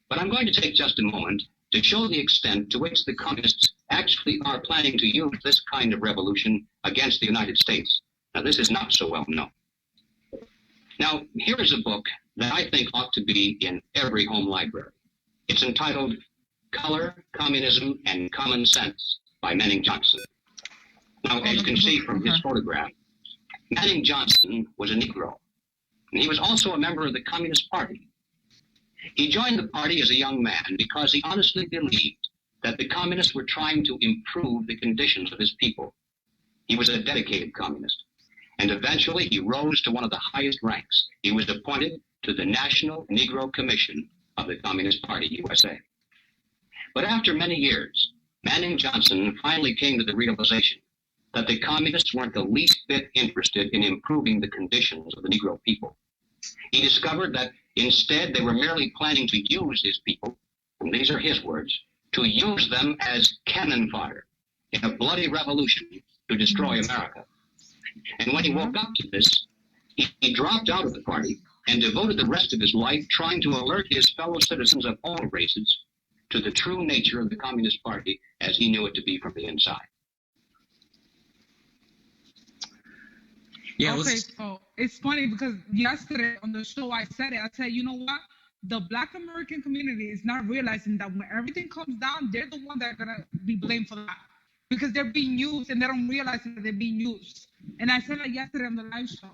Speaker 4: But I'm going to take just a moment to show the extent to which the communists actually are planning to use this kind of revolution against the United States. Now, this is not so well known. Now, here is a book that I think ought to be in every home library. It's entitled Color, Communism, and Common Sense by Manning Johnson. Now, as you can see from his photograph, Manning Johnson was a Negro, and he was also a member of the Communist Party. He joined the party as a young man because he honestly believed that the communists were trying to improve the conditions of his people. He was a dedicated communist, and eventually he rose to one of the highest ranks. He was appointed to the National Negro Commission of the Communist Party, USA. But after many years, Manning Johnson finally came to the realization that the communists weren't the least bit interested in improving the conditions of the Negro people. He discovered that instead they were merely planning to use his people, and these are his words, to use them as cannon fodder in a bloody revolution to destroy America. And when he woke up to this, he dropped out of the party and devoted the rest of his life trying to alert his fellow citizens of all races to the true nature of the Communist Party as he knew it to be from the inside.
Speaker 1: Yeah.
Speaker 3: Okay, so it's funny because yesterday on the show I said, you know what? The Black American community is not realizing that when everything comes down, they're the ones that are going to be blamed for that. Because they're being used and they don't realize that they're being used. And I said that yesterday on the live show.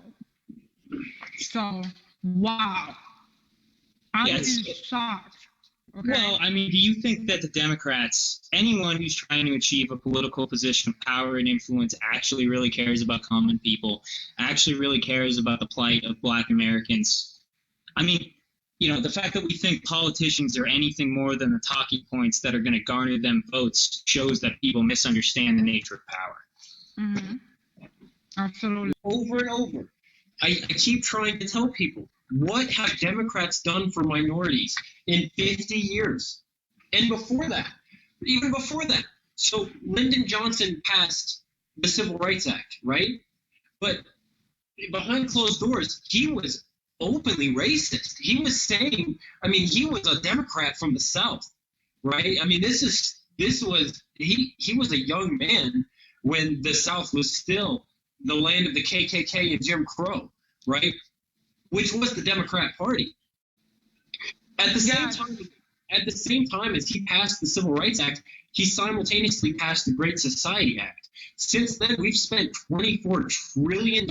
Speaker 3: So, wow. I'm in shock. Okay.
Speaker 1: Well, I mean, do you think that the Democrats, anyone who's trying to achieve a political position of power and influence, actually really cares about common people, actually really cares about the plight of Black Americans? I mean, you know, the fact that we think politicians are anything more than the talking points that are going to garner them votes shows that people misunderstand the nature of power.
Speaker 3: Mm-hmm. Absolutely.
Speaker 2: Over and over, I keep trying to tell people, what have Democrats done for minorities in 50 years? And before that, even before that. So Lyndon Johnson passed the Civil Rights Act, right? But behind closed doors, he was openly racist. He was saying, I mean, he was a Democrat from the South. right? I mean, he was a young man when the South was still the land of the KKK and Jim Crow, right? Which was the Democrat Party. At the same time as he passed the Civil Rights Act, he simultaneously passed the Great Society Act. Since then, we've spent $24 trillion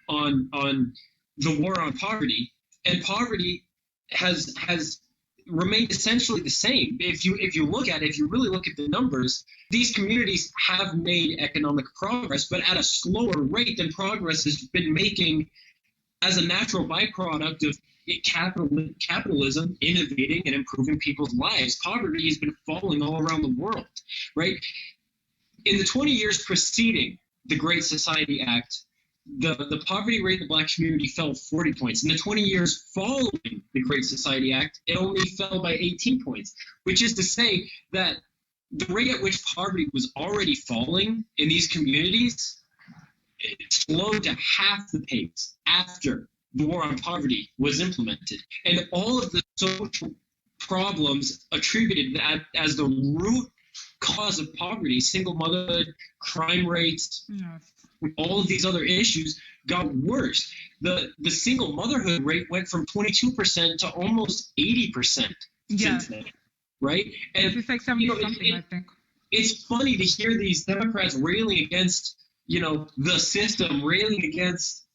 Speaker 2: on the war on poverty, and poverty has remained essentially the same. If you really look at the numbers, these communities have made economic progress, but at a slower rate than progress has been making as a natural byproduct of capitalism innovating and improving people's lives. Poverty has been falling all around the world, right? In the 20 years preceding the Great Society Act, the poverty rate in the Black community fell 40 points. In the 20 years following the Great Society Act, it only fell by 18 points, which is to say that the rate at which poverty was already falling in these communities, it slowed to half the pace after the war on poverty was implemented. And all of the social problems attributed that as the root cause of poverty, single motherhood, crime rates, all of these other issues got worse. The single motherhood rate went from 22% to almost 80% since then, right? And
Speaker 3: it's like 70 something, I think.
Speaker 2: It's funny to hear these Democrats railing against, the system, railing against,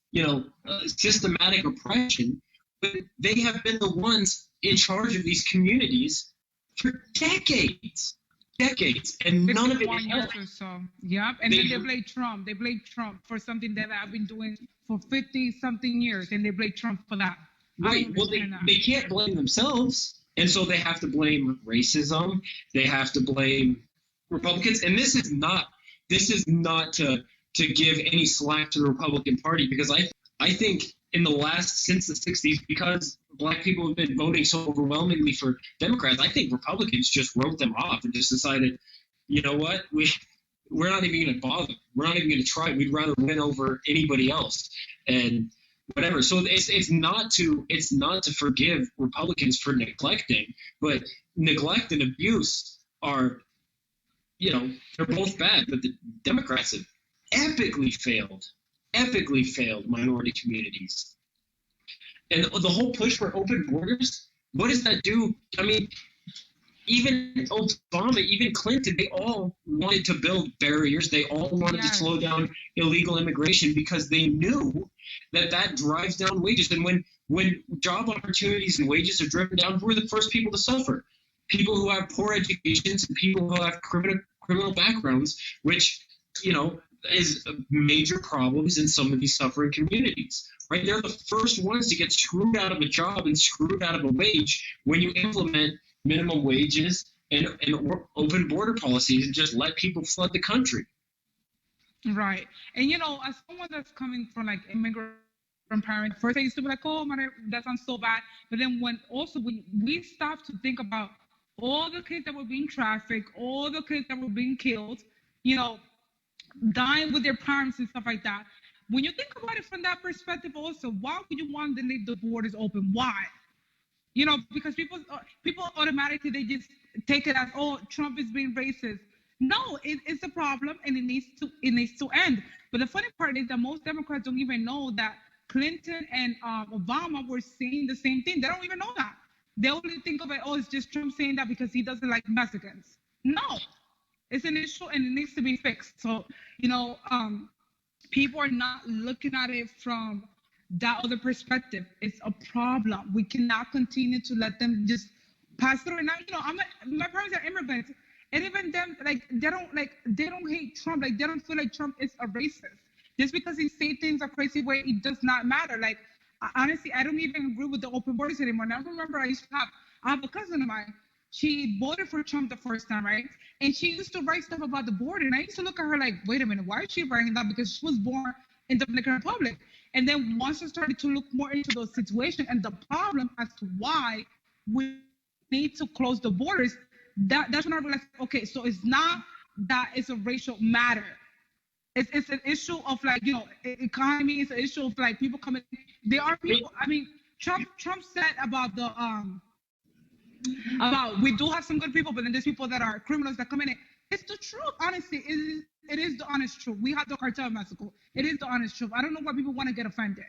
Speaker 2: systematic oppression, but they have been the ones in charge of these communities for decades, and none of it has helped.
Speaker 3: So. Yep, and then they blame Trump. They blame Trump for something that I've been doing for 50-something years, and they blame Trump for that.
Speaker 2: Right. Well, they can't blame themselves, and so they have to blame racism. They have to blame Republicans, and this is not to give any slack to the Republican Party, because I think since the 60s, because Black people have been voting so overwhelmingly for Democrats, I think Republicans just wrote them off and just decided, you know what, we're not even going to bother. We're not even going to try. We'd rather win over anybody else and whatever. So it's not to forgive Republicans for neglecting, but neglect and abuse are, they're both bad. But the Democrats have epically failed minority communities. And the whole push for open borders, what does that do? I mean, even Obama, even Clinton, they all wanted to build barriers. They all wanted to slow down illegal immigration because they knew that drives down wages. And when job opportunities and wages are driven down, who are the first people to suffer? People who have poor educations and people who have criminal backgrounds, which, is major problems in some of these suffering communities, right? They're the first ones to get screwed out of a job and screwed out of a wage when you implement minimum wages and open border policies and just let people flood the country.
Speaker 3: Right. And, as someone that's coming from like immigrant parents, first I used to be like, oh, man, that sounds so bad. But then when we stopped to think about all the kids that were being trafficked, all the kids that were being killed, dying with their parents and stuff like that. When you think about it from that perspective also, why would you want to leave the borders open? Why? Because people automatically, they just take it as, oh, Trump is being racist. No, it's a problem and it needs to end. But the funny part is that most Democrats don't even know that Clinton and Obama were saying the same thing. They don't even know that. They only think of it, oh, it's just Trump saying that because he doesn't like Mexicans. No. It's an issue and it needs to be fixed. So, people are not looking at it from that other perspective. It's a problem. We cannot continue to let them just pass through. And now, my parents are immigrants, and even them, like they don't hate Trump. Like they don't feel like Trump is a racist. Just because he say things a crazy way, it does not matter. Like honestly, I don't even agree with the open borders anymore. Now I remember I have a cousin of mine. She voted for Trump the first time, right? And she used to write stuff about the border. And I used to look at her like, wait a minute, why is she writing that? Because she was born in the Dominican Republic. And then once I started to look more into those situations and the problem as to why we need to close the borders, that's when I realized, okay, so it's not that it's a racial matter. It's an issue of like, economy. It's an issue of like people coming. There are people, I mean, Trump said about the about we do have some good people, but then there's people that are criminals that come in. It's the truth, honestly. It is the honest truth. We have the cartel in Mexico. It is the honest truth. I don't know why people want to get offended.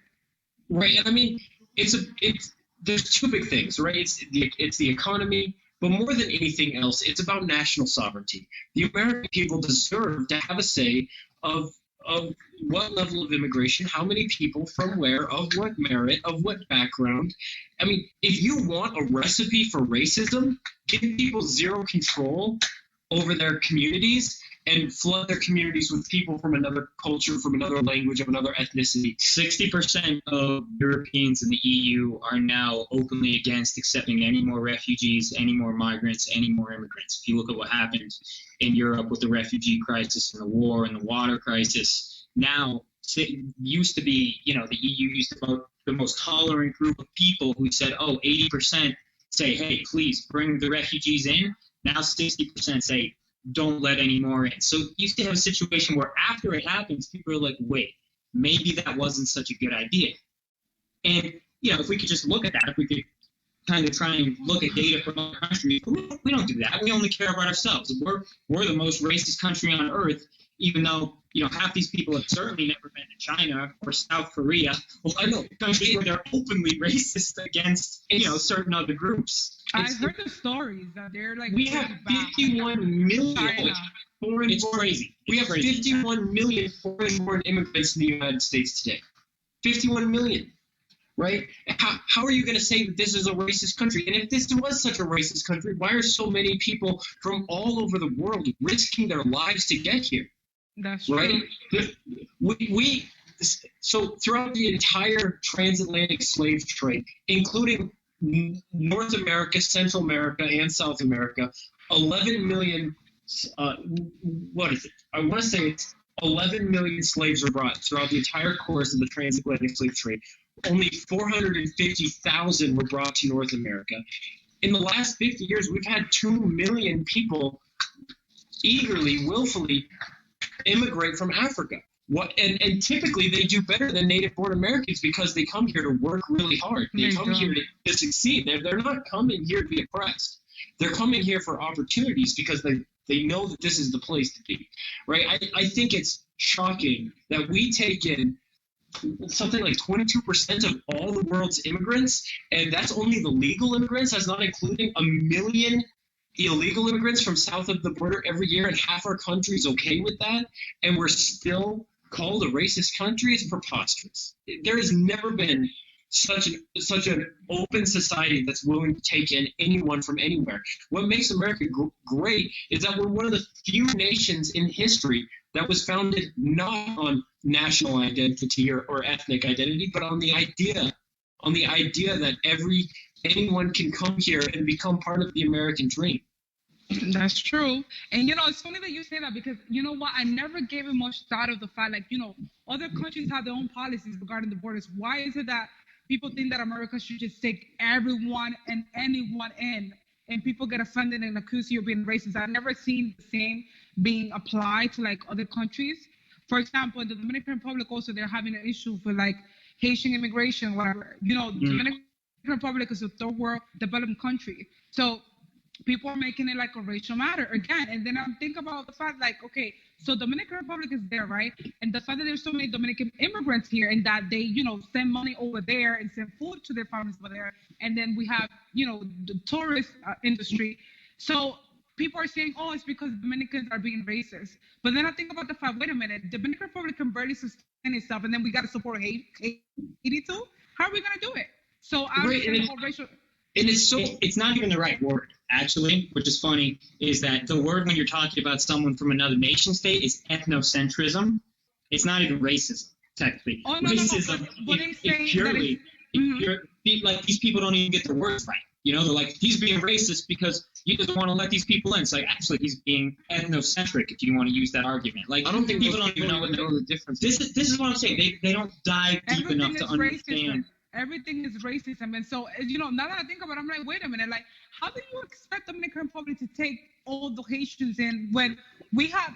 Speaker 2: Right. I mean, there's two big things, right? It's the economy, but more than anything else, it's about national sovereignty. The American people deserve to have a say of what level of immigration, how many people from where, of what merit, of what background. I mean, if you want a recipe for racism, give people zero control over their communities and flood their communities with people from another culture, from another language, of another ethnicity.
Speaker 1: 60% of Europeans in the EU are now openly against accepting any more refugees, any more migrants, any more immigrants. If you look at what happened in Europe with the refugee crisis and the war and the water crisis, now it used to be, the EU used to be the most tolerant group of people who said, 80% say, hey, please bring the refugees in. Now 60% say, don't let any more in. So you used to have a situation where after it happens, people are like, wait, maybe that wasn't such a good idea. And, if we could just look at that, if we could kind of try and look at data from other countries, we don't do that. We only care about ourselves. We're the most racist country on earth, even though, half these people have certainly never been to China or South Korea. Well, I know countries where they're openly racist against, certain other groups.
Speaker 3: I heard the stories that they're like.
Speaker 2: We have 51 million foreign.
Speaker 1: It's crazy.
Speaker 2: We have 51 million foreign-born immigrants in the United States today. 51 million, right? How are you going to say that this is a racist country? And if this was such a racist country, why are so many people from all over the world risking their lives to get here?
Speaker 3: That's
Speaker 2: right.
Speaker 3: True.
Speaker 2: So throughout the entire transatlantic slave trade, including North America, Central America, and South America, 11 million, what is it? I want to say it's 11 million slaves were brought throughout the entire course of the transatlantic slave trade. Only 450,000 were brought to North America. In the last 50 years, we've had 2 million people eagerly, willfully immigrate from Africa. And typically they do better than native-born Americans because they come here to work really hard. They come here to succeed. They're not coming here to be oppressed. They're coming here for opportunities because they know that this is the place to be, right? I think it's shocking that we take in something like 22% of all the world's immigrants, and that's only the legal immigrants. That's not including 1 million illegal immigrants from south of the border every year, and half our country's okay with that, and we're still called a racist country. It's preposterous. There has never been such an open society that's willing to take in anyone from anywhere. What makes America great is that we're one of the few nations in history that was founded not on national identity or ethnic identity, but on the idea that anyone can come here and become part of the American dream.
Speaker 3: That's true. And, it's funny that you say that because, you know what, I never gave it much thought of the fact, like, other countries have their own policies regarding the borders. Why is it that people think that America should just take everyone and anyone in, and people get offended and accuse you of being racist? I've never seen the same being applied to, like, other countries. For example, in the Dominican Republic also, they're having an issue for, like, Haitian immigration, whatever. The Dominican Republic is a third world developing country. So people are making it like a racial matter again. And then I'm thinking about the fact, like, okay, so Dominican Republic is there, right? And the fact that there's so many Dominican immigrants here and that they, send money over there and send food to their families over there. And then we have, the tourist industry. So people are saying, oh, it's because Dominicans are being racist. But then I think about the fact, wait a minute, the Dominican Republic can barely sustain itself, and then we got to support Haiti too? How are we going to do it? So I understand the whole racial...
Speaker 1: And it's not even the right word, actually, which is funny, is that the word when you're talking about someone from another nation state is ethnocentrism. It's not even racism, technically.
Speaker 3: Oh, no,
Speaker 1: racism,
Speaker 3: but
Speaker 1: purely, like, these people don't even get their words right. They're like, he's being racist because he doesn't want to let these people in. It's like, actually, he's being ethnocentric, if you want to use that argument. Like, I don't think people don't even know the difference. This is what I'm saying. They don't dive deep enough to understand.
Speaker 3: Everything is racism. And so, now that I think about it, I'm like, wait a minute, like, how do you expect Dominican Republic to take all the Haitians in when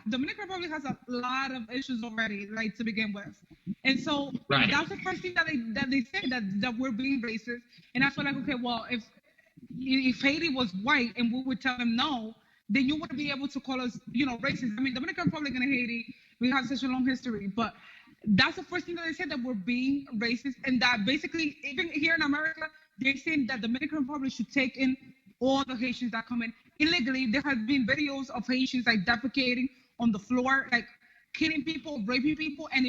Speaker 3: Dominican Republic has a lot of issues already, like, to begin with. And so that's the first thing that they say, that we're being racist. And I feel like, okay, well, if if Haiti was white and we would tell them no, then you wouldn't be able to call us, racist. I mean, Dominican Republic and Haiti, we have such a long history, but that's the first thing that they said, that we're being racist, and that basically, even here in America, they're saying that Dominican Republic should take in all the Haitians that come in illegally. There has been videos of Haitians like defecating on the floor, like killing people, raping people, and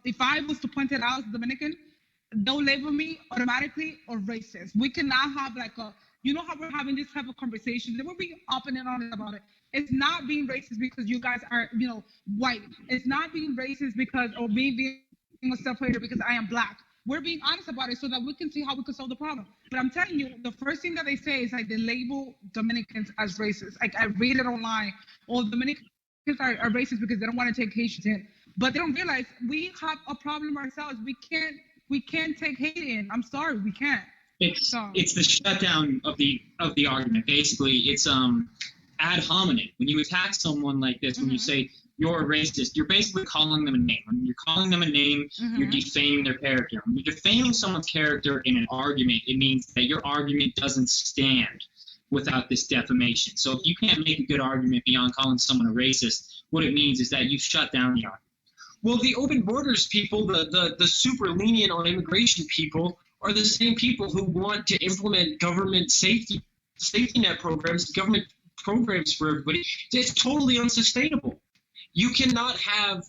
Speaker 3: if I was to point it out as Dominican, they'll label me automatically or racist. We cannot have like how we're having this type of conversation, then we're being open and honest about it. It's not being racist because you guys are, white. It's not being racist because, or being a self-hater because I am black. We're being honest about it so that we can see how we can solve the problem. But I'm telling you, the first thing that they say is like they label Dominicans as racist. Like I read it online. All Dominicans are racist because they don't want to take Haitians in. But they don't realize we have a problem ourselves. We can't take Haiti in. I'm sorry, we can't.
Speaker 1: It's the shutdown of the argument. Basically, it's ad hominem. When you attack someone like this, when you say you're a racist, you're basically calling them a name. When you're calling them a name, you're defaming their character. When you're defaming someone's character in an argument, it means that your argument doesn't stand without this defamation. So if you can't make a good argument beyond calling someone a racist, what it means is that you shut down the argument.
Speaker 2: Well, the open borders people, the super lenient on immigration people, are the same people who want to implement government safety net programs, government programs for everybody. It's totally unsustainable. You cannot have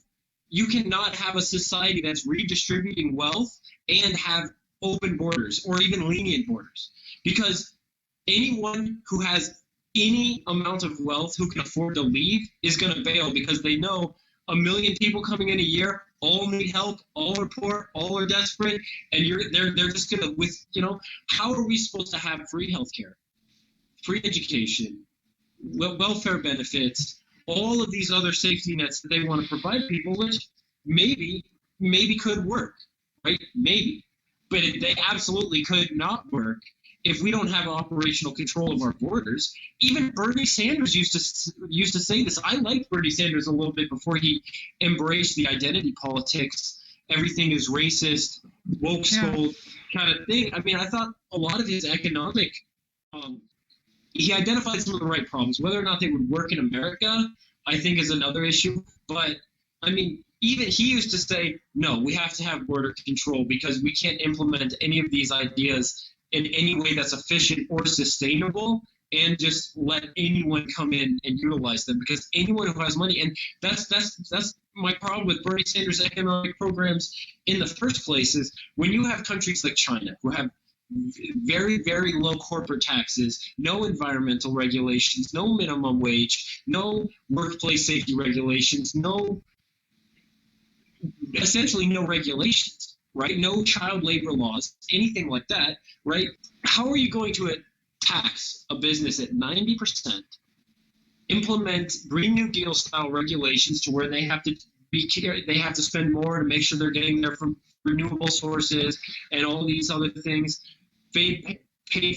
Speaker 2: a society that's redistributing wealth and have open borders or even lenient borders, because anyone who has any amount of wealth who can afford to leave is going to bail, because they know 1 million people coming in a year, all need help, all are poor, all are desperate, and they're just going to, how are we supposed to have free healthcare, free education, welfare benefits, all of these other safety nets that they want to provide people, which maybe could work, right? Maybe. But they absolutely could not work if we don't have operational control of our borders. Even Bernie Sanders used to say this. I liked Bernie Sanders a little bit before he embraced the identity politics. Everything is racist, woke skull kind of thing. I mean, I thought a lot of his economic he identified some of the right problems. Whether or not they would work in America, I think, is another issue. But, I mean, even he used to say, no, we have to have border control because we can't implement any of these ideas in any way that's efficient or sustainable and just let anyone come in and utilize them, because anyone who has money, and that's my problem with Bernie Sanders' economic programs in the first place, is when you have countries like China who have very, very low corporate taxes, no environmental regulations, no minimum wage, no workplace safety regulations, essentially no regulations, right? No child labor laws, anything like that, right? How are you going to tax a business at 90%, implement Green New Deal style regulations to where they have to spend more to make sure they're getting there from renewable sources and all these other things, paid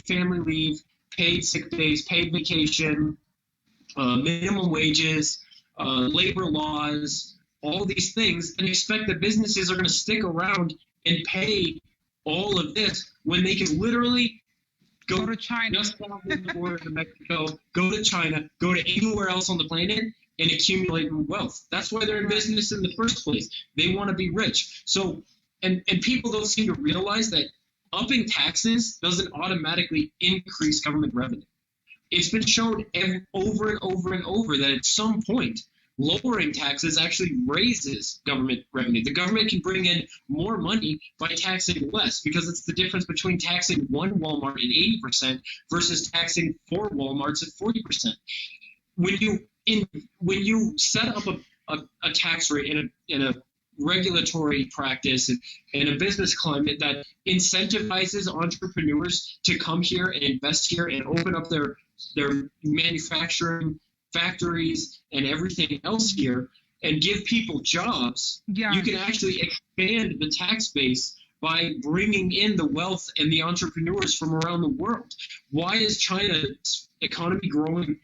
Speaker 2: family leave, paid sick days, paid vacation, minimum wages, labor laws, all these things, and expect that businesses are going to stick around and pay all of this when they can literally go
Speaker 3: to China,
Speaker 2: just south of the border to Mexico, go to China, go to anywhere else on the planet and accumulate wealth. That's why they're in business in the first place. They want to be rich. So, and people don't seem to realize that upping taxes doesn't automatically increase government revenue. It's been shown over and over and over that at some point, lowering taxes actually raises government revenue. The government can bring in more money by taxing less, because it's the difference between taxing one Walmart at 80% versus taxing 4 Walmarts at 40%. When you set up a tax rate in a regulatory practice and a business climate that incentivizes entrepreneurs to come here and invest here and open up their manufacturing factories and everything else here and give people jobs, you can actually expand the tax base by bringing in the wealth and the entrepreneurs from around the world. Why is China's economy growing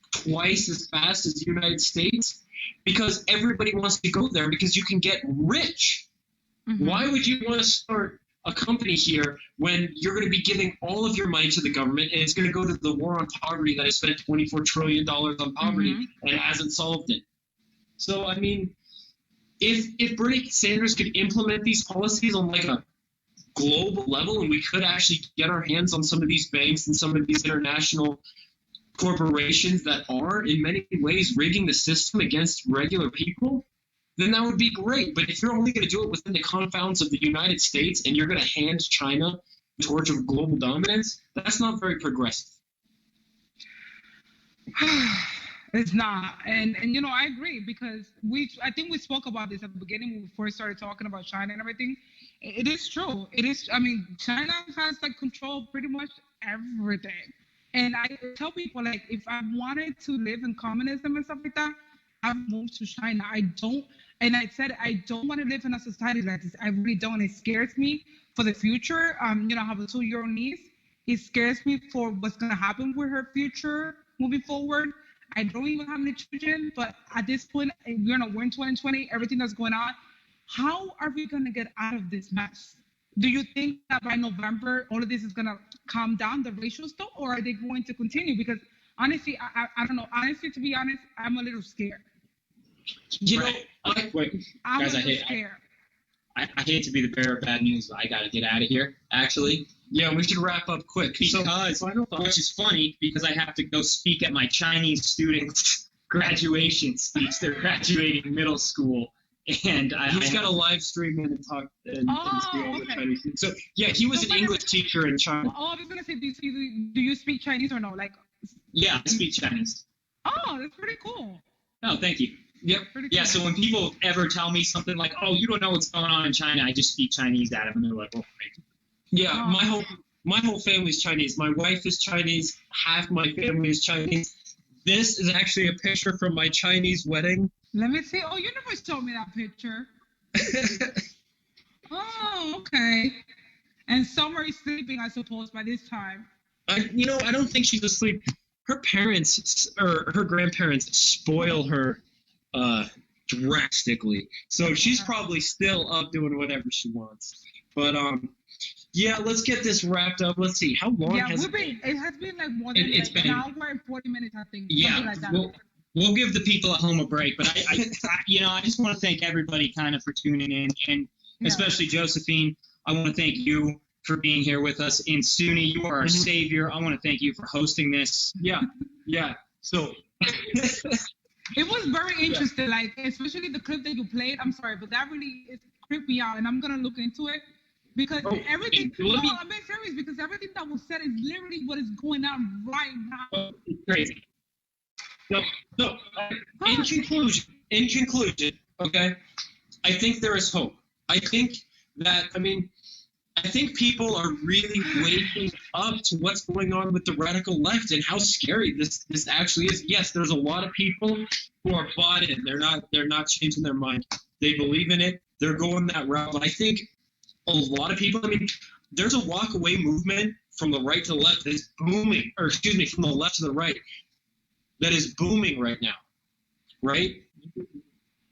Speaker 2: twice as fast as the United States? Because everybody wants to go there because you can get rich. Mm-hmm. Why would you want to start
Speaker 5: a company here when you're going to be giving all of your money to the government, and it's going to go to the war on poverty that has spent $24 trillion on poverty and hasn't solved it. So, I mean, if Bernie Sanders could implement these policies on like a global level, and we could actually get our hands on some of these banks and some of these international corporations that are in many ways rigging the system against regular people, then that would be great. But if you're only going to do it within the confines of the United States and you're going to hand China the torch of global dominance, that's not very progressive.
Speaker 3: It's not. And you know, I agree, because I think we spoke about this at the beginning when we first started talking about China and everything. It is true. It is. I mean, China has like control pretty much everything. And I tell people, like, if I wanted to live in communism and stuff like that, I've moved to China. I don't want to live in a society like this. I really don't. It scares me for the future. You know, I have a 2-year-old niece. It scares me for what's going to happen with her future moving forward. I don't even have any children, but at this point, we're in 2020, everything that's going on. How are we going to get out of this mess? Do you think that by November, all of this is going to calm down, the racial stuff, or are they going to continue? Because honestly, I don't know. Honestly, to be honest, I'm a little scared.
Speaker 5: You know,
Speaker 1: Wait,
Speaker 3: I'm
Speaker 1: guys,
Speaker 3: a little scared.
Speaker 1: I hate to be the bearer of bad news, but I got to get out of here, actually.
Speaker 5: yeah, we should wrap up quick.
Speaker 1: Because, which is funny, because I have to go speak at my Chinese students' graduation speech. They're graduating middle school. And
Speaker 5: He's got a live stream and talk and see all the Chinese. So yeah, he was an English teacher in China.
Speaker 3: Oh, I was gonna say, do you speak Chinese or no? Like,
Speaker 1: yeah, I speak Chinese.
Speaker 3: oh, that's pretty cool.
Speaker 1: Oh, thank you. Yep.
Speaker 3: Pretty
Speaker 1: Yeah,
Speaker 3: cool.
Speaker 1: so when people ever tell me something like, "Oh, you don't know what's going on in China," I just speak Chinese at them, and they're like, "Oh, great."
Speaker 5: Yeah,
Speaker 3: Oh.
Speaker 5: my whole family's Chinese. My wife is Chinese. Half my family is Chinese. This is actually a picture from my Chinese wedding.
Speaker 3: Let me see. Oh, you never showed me that picture. Oh, okay. And Summer is sleeping, I suppose, by this time.
Speaker 5: I don't think she's asleep. Her parents or her grandparents spoil her drastically, so she's probably still up doing whatever she wants. But yeah, let's get this wrapped up. Let's see, how long has it been?
Speaker 3: It has been like more than
Speaker 1: It's
Speaker 3: like
Speaker 1: been-
Speaker 3: an hour and 40 minutes, I think.
Speaker 1: Yeah,
Speaker 3: Something like that.
Speaker 1: we'll give the people at home a break, but I just want to thank everybody kind of for tuning in, and
Speaker 3: Yeah.
Speaker 1: especially Josephine. I want to thank you for being here with us. And Suni, you are our savior. I want to thank you for hosting this.
Speaker 5: Yeah. So
Speaker 3: It was very interesting, like, especially the clip that you played. I'm sorry, but that really creeped me out, and I'm going to look into it. Because everything, I'm being serious, because everything that was said is literally what is going on right now.
Speaker 1: It's crazy.
Speaker 5: So in conclusion, okay, I think there is hope. I think people are really waking up to what's going on with the radical left and how scary this actually is. Yes, there's a lot of people who are bought in. They're not changing their mind. They believe in it. They're going that route. But I think a lot of people, there's a walk away movement from the right to the left that is booming, or excuse me, from the left to the right that is booming right now, right?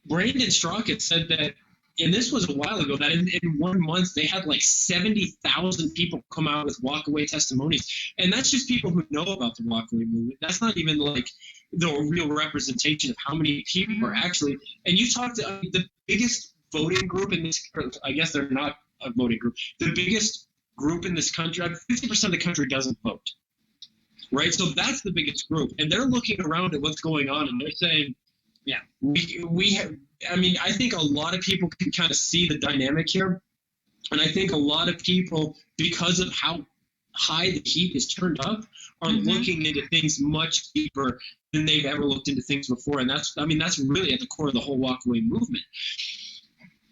Speaker 5: Brandon Strockett said that, and this was a while ago, that in 1 month they had like 70,000 people come out with walkaway testimonies. And that's just people who know about the walkaway movement. That's not even like the real representation of how many people are actually. And you talk to the biggest voting group in this, I guess they're not a voting group, the biggest group in this country, 50% of the country doesn't vote. Right? So that's the biggest group. And they're looking around at what's going on and they're saying, yeah, we have. I think a lot of people can kind of see the dynamic here. And I think a lot of people, because of how high the heat is turned up, are looking into things much deeper than they've ever looked into things before. And that's really at the core of the whole walkaway movement.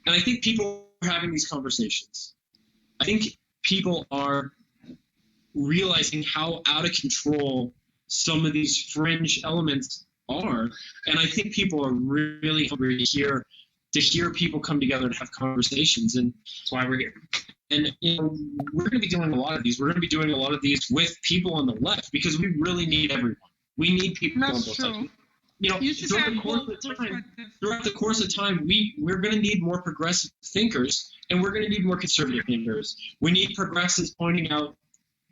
Speaker 5: And I think people are having these conversations. I think people are realizing how out of control some of these fringe elements are, and I think people are really hungry to hear people come together and have conversations, and that's why we're here. And we're going to be doing a lot of these. We're going to be doing a lot of these with people on the left because we really need everyone. We need people on both sides.
Speaker 3: You should
Speaker 5: throughout
Speaker 3: have
Speaker 5: the course
Speaker 3: both
Speaker 5: of time,
Speaker 3: perspectives.
Speaker 5: throughout the course of time, we're going to need more progressive thinkers, and we're going to need more conservative thinkers. We need progressives pointing out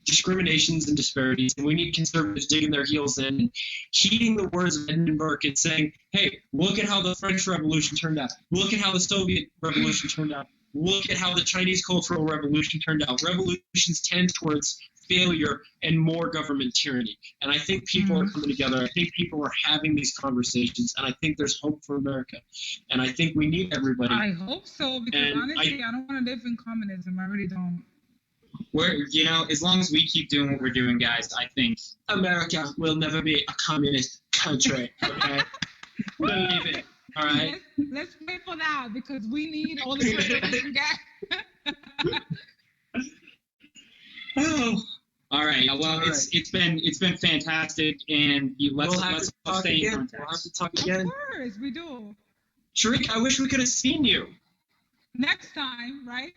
Speaker 5: discriminations and disparities, and we need conservatives digging their heels in and heeding the words of Edmund Burke and saying, hey, look at how the French Revolution turned out. Look at how the Soviet Revolution turned out. Look at how the Chinese Cultural Revolution turned out. Revolutions tend towards failure and more government tyranny. And I think people are coming together. I think people are having these conversations, and I think there's hope for America. And I think we need everybody.
Speaker 3: I hope so, because
Speaker 5: And
Speaker 3: honestly, I don't want to live in communism. I really don't.
Speaker 1: As long as we keep doing what we're doing, guys, I think
Speaker 5: America will never be a communist country. Okay, believe it. All right.
Speaker 3: Let's pray for that, because we need all the prayer we can get.
Speaker 5: Oh,
Speaker 1: all right. Well, it's been fantastic, and let's stay in contact.
Speaker 5: We'll have to talk again.
Speaker 3: Of course, we do.
Speaker 5: Sharik, I wish we could have seen you.
Speaker 3: Next time, right?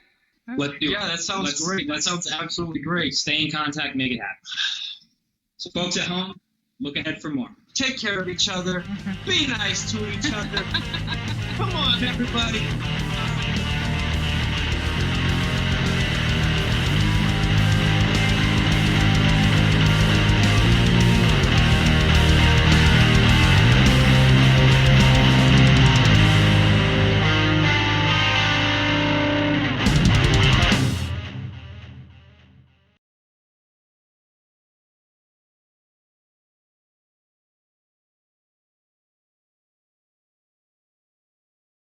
Speaker 5: Yeah, that sounds great. That sounds absolutely great.
Speaker 1: Stay in contact, make it happen. So, folks at home, look ahead for more.
Speaker 5: Take care of each other. Be nice to each other. Come on, everybody.